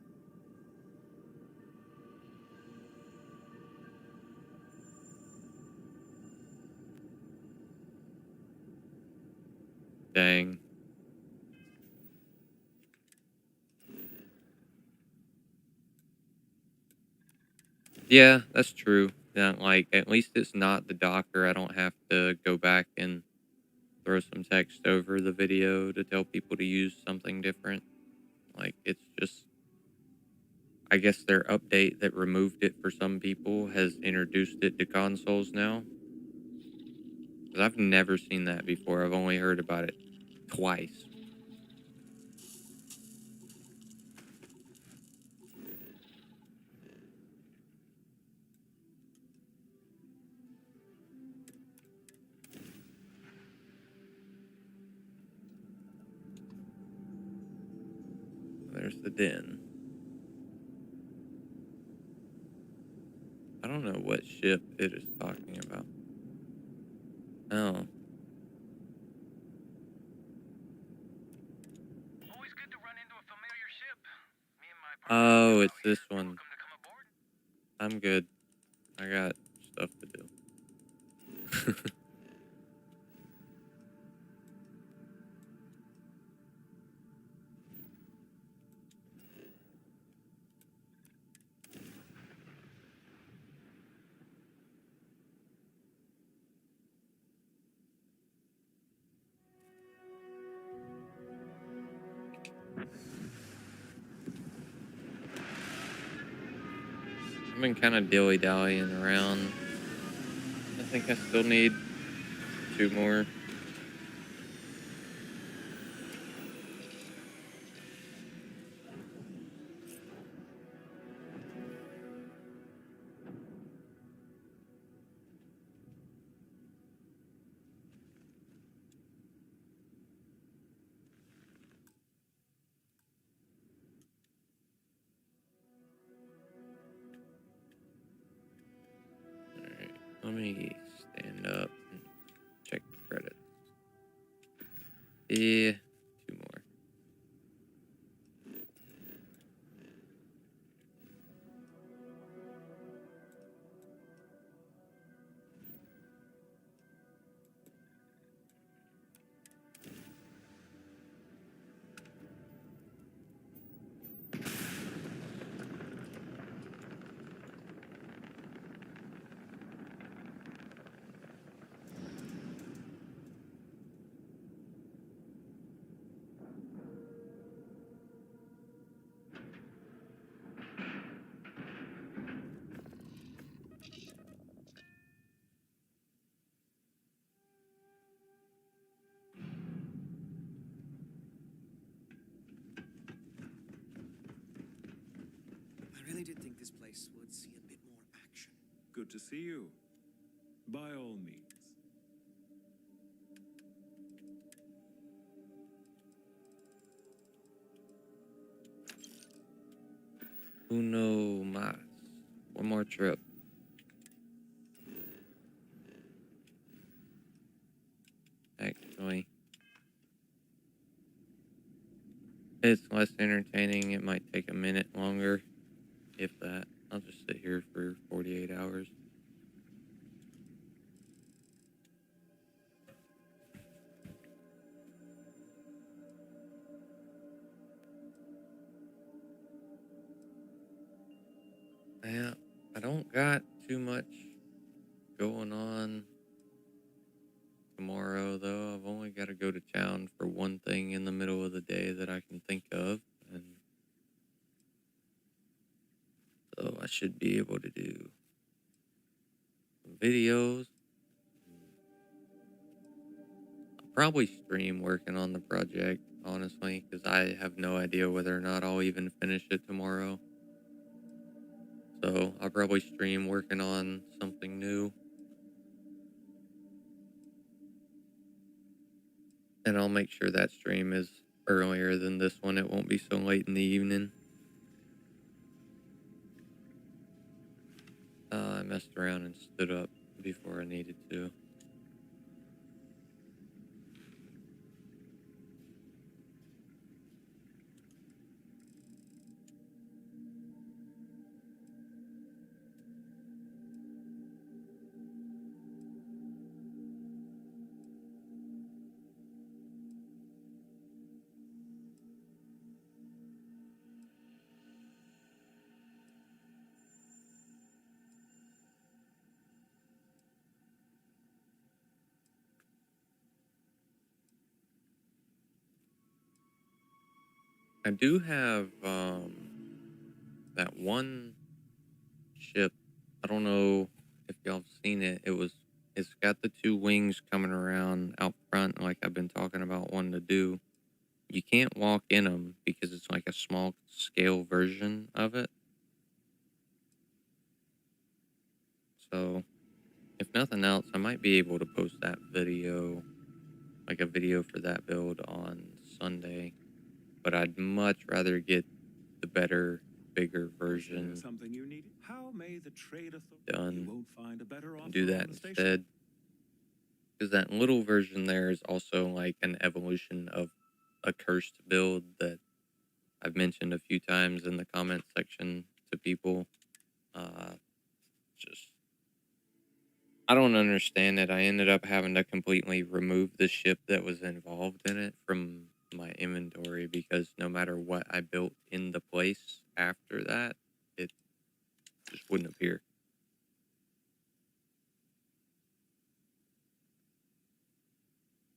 Dang. Yeah, that's true. Yeah, like, at least it's not the Docker. I don't have to go back and throw some text over the video to tell people to use something different. Like, it's just, I guess their update that removed it for some people has introduced it to consoles now. 'Cause I've never seen that before. I've only heard about it twice. There's the den. I don't know what ship it is talking about. Oh. Oh, it's this one. I'm good. I got stuff to do. I've been kind of dilly-dallying around. I think I still need 2 more. Alright, let me stand up and check the credits. Yeah, 2 more. I really did think this place would see a bit more action. Good to see you. By all means. Uno más. One more trip. Actually, it's less entertaining. It might take a minute longer, if that. I'll just sit here for 48 hours. Yeah, I don't got too much going on tomorrow, though. I've only got to go to town for one thing in the middle of the day that I can think of, and so I should be able to do some videos. I'll probably stream working on the project, honestly, because I have no idea whether or not I'll even finish it tomorrow. So I'll probably stream working on something new. And I'll make sure that stream is earlier than this one. It won't be so late in the evening. I messed around and stood up before I needed to. I do have that one ship. I don't know if y'all have seen it. It's got the 2 wings coming around out front, like I've been talking about wanting to do. You can't walk in them because it's like a small scale version of it. So, if nothing else, I might be able to post that video, like a video for that build on Sunday. But I'd much rather get the better, bigger version Something you need? How may the trade done You won't find a better and do offer that on the station. instead. Because that little version there is also like an evolution of a cursed build that I've mentioned a few times in the comment section to people. Just, I don't understand it. I ended up having to completely remove the ship that was involved in it from my inventory because no matter what I built in the place after that, it just wouldn't appear.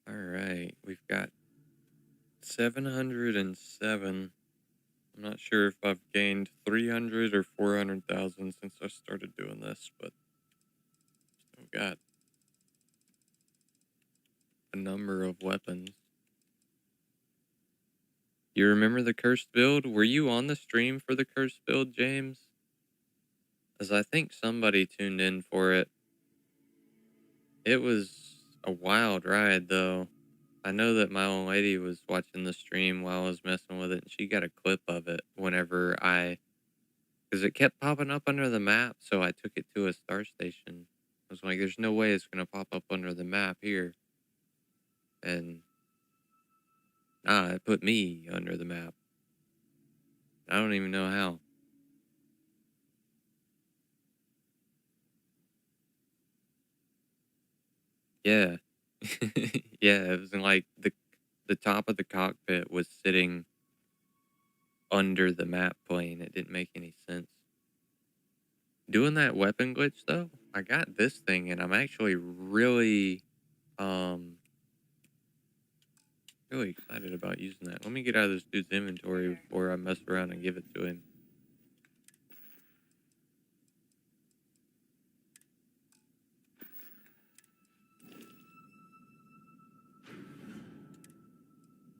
All right, we've got 707 I'm not sure if I've gained 300 or 400,000 since I started doing this, but I've got a number of weapons. You remember the cursed build? Were you on the stream for the cursed build, James? As I think somebody tuned in for it. It was a wild ride, though. I know that my old lady was watching the stream while I was messing with it, and she got a clip of it whenever because it kept popping up under the map, so I took it to a star station. I was like, there's no way it's going to pop up under the map here. And, it put me under the map. I don't even know how. Yeah. Yeah, it was like the top of the cockpit was sitting under the map plane. It didn't make any sense. Doing that weapon glitch though, I got this thing and I'm actually really really excited about using that. Let me get out of this dude's inventory before I mess around and give it to him.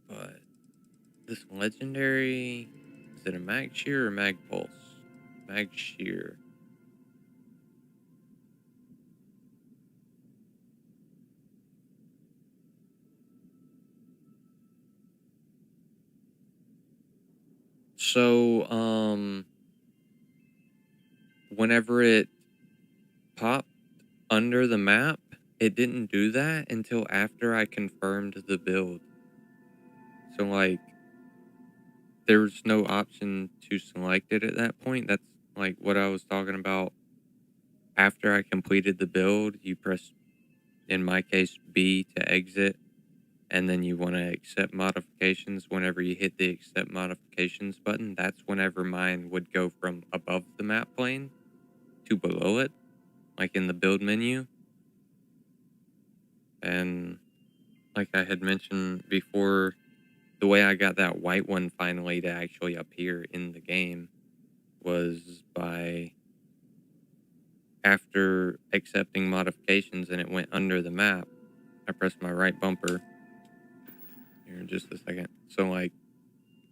But this legendary, is it a mag shear or mag pulse? Mag shear. So, whenever it popped under the map, it didn't do that until after I confirmed the build. So, like, there's no option to select it at that point. That's like what I was talking about. After I completed the build, you press, in my case, B to exit, and then you want to accept modifications. Whenever you hit the accept modifications button, that's whenever mine would go from above the map plane to below it, like in the build menu. And like I had mentioned before, the way I got that white one finally to actually appear in the game was by, after accepting modifications and it went under the map, I pressed my right bumper. Here, just a second. So, like,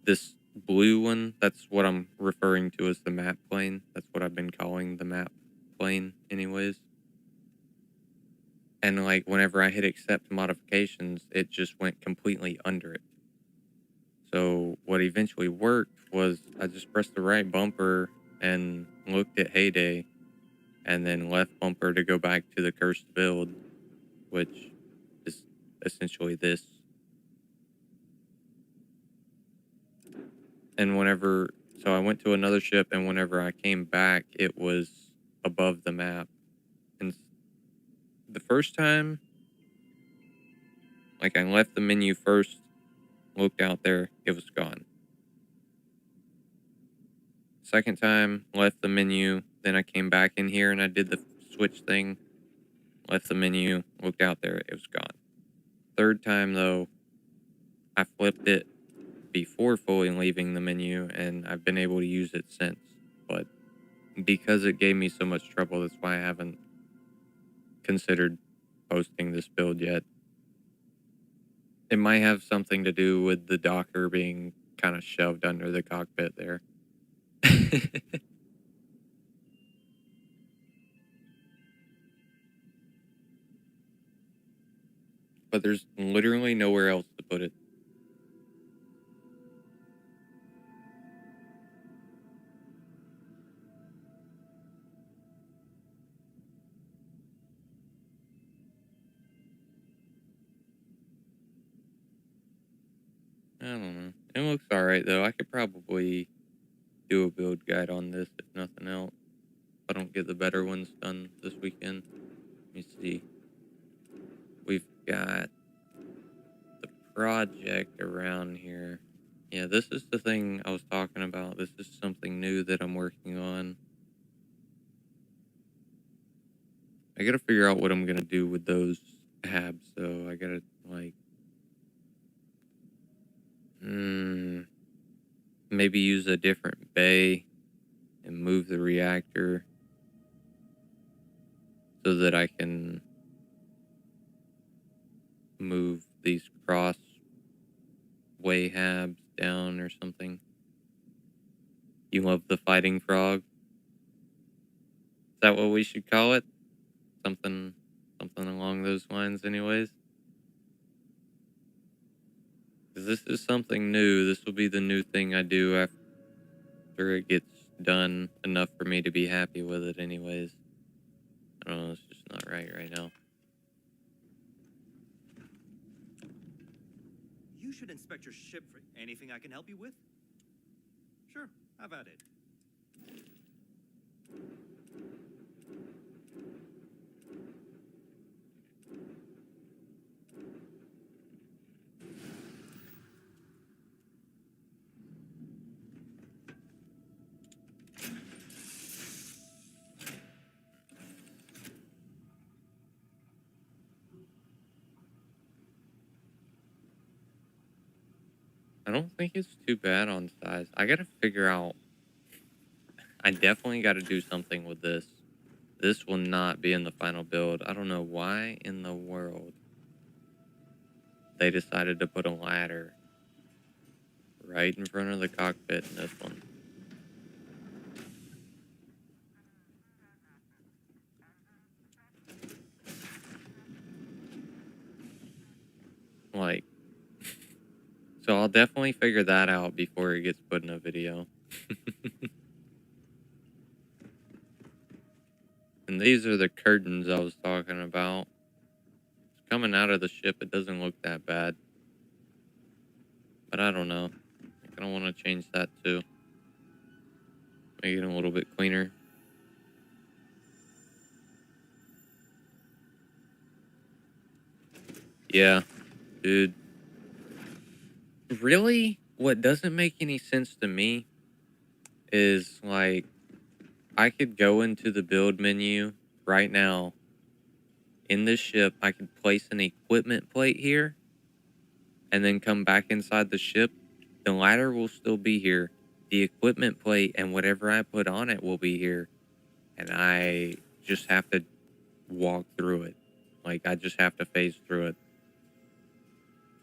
this blue one, that's what I'm referring to as the map plane. That's what I've been calling the map plane, anyways. And, like, whenever I hit accept modifications, it just went completely under it. So, what eventually worked was I just pressed the right bumper and looked at Heyday, and then left bumper to go back to the cursed build, which is essentially this. And so I went to another ship, and whenever I came back, it was above the map. And the first time, like, I left the menu first, looked out there, it was gone. Second time, left the menu, then I came back in here and I did the switch thing, left the menu, looked out there, it was gone. Third time, though, I flipped it before fully leaving the menu, and I've been able to use it since. But because it gave me so much trouble, that's why I haven't considered posting this build yet. It might have something to do with the Docker being kind of shoved under the cockpit there. But there's literally nowhere else to put it. I don't know. It looks alright, though. I could probably do a build guide on this, if nothing else. If I don't get the better ones done this weekend. Let me see. We've got the project around here. Yeah, this is the thing I was talking about. This is something new that I'm working on. I gotta figure out what I'm gonna do with those tabs, though. I gotta, like... maybe use a different bay and move the reactor so that I can move these cross way habs down or something. You love the fighting frog? Is that what we should call it? Something along those lines anyways? 'Cause this is something new. This will be the new thing I do after it gets done enough for me to be happy with it anyways. I don't know, it's just not right now. You should inspect your ship for anything I can help you with. Sure, have at it. I don't think it's too bad on size. I gotta figure out... I definitely gotta do something with this. This will not be in the final build. I don't know why in the world they decided to put a ladder right in front of the cockpit in this one. Like, so I'll definitely figure that out before it gets put in a video. And these are the curtains I was talking about. It's coming out of the ship. It doesn't look that bad. But I don't know. I kind of want to change that too. Make it a little bit cleaner. Yeah, dude. Really, what doesn't make any sense to me is, like, I could go into the build menu right now. In this ship, I could place an equipment plate here and then come back inside the ship. The ladder will still be here. The equipment plate and whatever I put on it will be here. And I just have to walk through it. Like, I just have to phase through it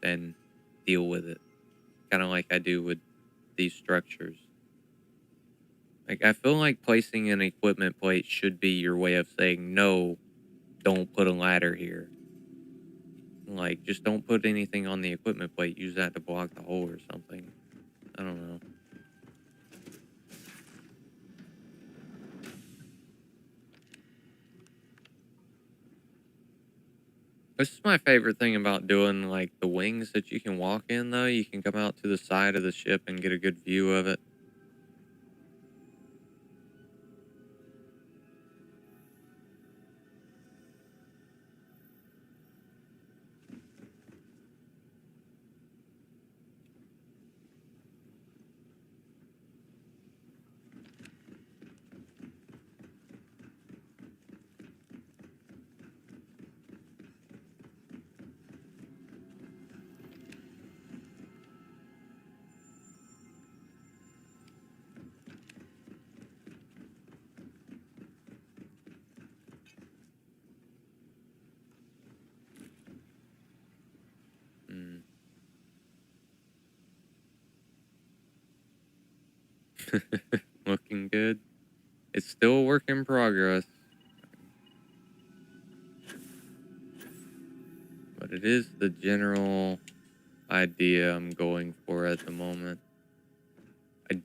and deal with it. Kind of like I do with these structures. Like, I feel like placing an equipment plate should be your way of saying, no, don't put a ladder here. Like, just don't put anything on the equipment plate. Use that to block the hole or something. I don't know. This is my favorite thing about doing, like, the wings that you can walk in, though. You can come out to the side of the ship and get a good view of it. Looking good. It's still a work in progress. But it is the general idea I'm going for at the moment. I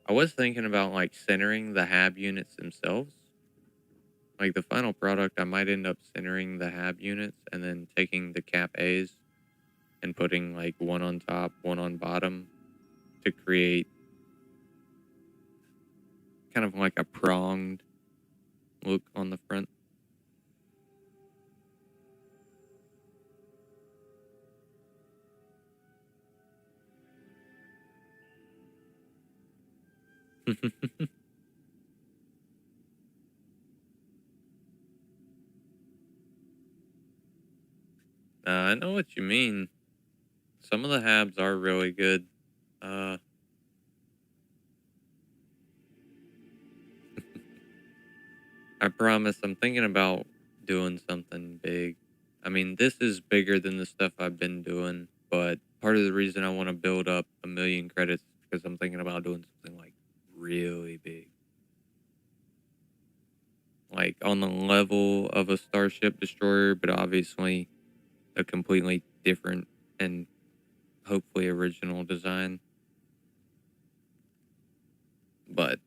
was thinking about, like, centering the hab units themselves. Like, the final product, I might end up centering the hab units and then taking the cap A's and putting, like, one on top, one on bottom to create kind of like a pronged look on the front. I know what you mean. Some of the habs are really good. Uh, I promise I'm thinking about doing something big. I mean, this is bigger than the stuff I've been doing, but part of the reason I want to build up 1,000,000 credits is because I'm thinking about doing something like really big. Like on the level of a Starship Destroyer, but obviously a completely different and hopefully original design. But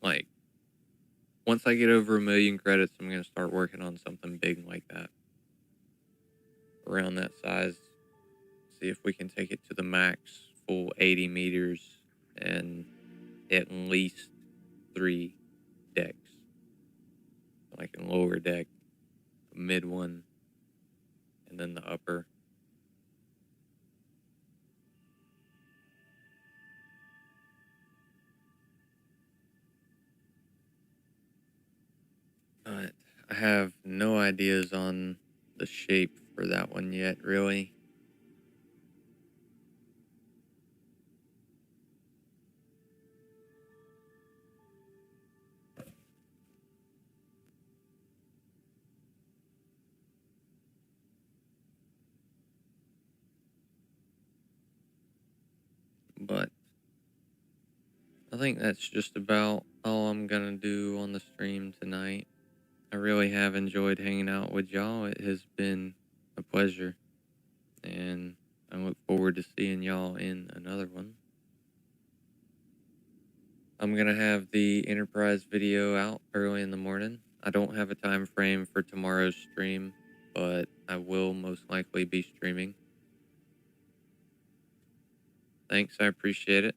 like once I get over 1,000,000 credits, I'm gonna start working on something big like that. Around that size. See if we can take it to the max, full 80 meters, and at least 3 decks. Like a lower deck, a mid one, and then the upper. But I have no ideas on the shape for that one yet, really. But I think that's just about all I'm gonna do on the stream tonight. I really have enjoyed hanging out with y'all. It has been a pleasure. And I look forward to seeing y'all in another one. I'm gonna have the Enterprise video out early in the morning. I don't have a time frame for tomorrow's stream, but I will most likely be streaming. Thanks, I appreciate it.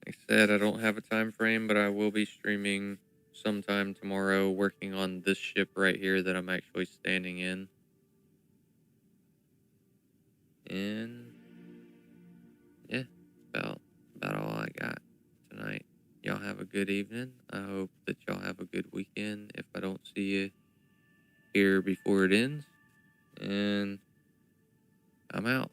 Like I said, I don't have a time frame, but I will be streaming sometime tomorrow working on this ship right here that I'm actually standing in. And yeah, about all I got tonight. Y'all have a good evening. I hope that y'all have a good weekend if I don't see you here before it ends. And I'm out.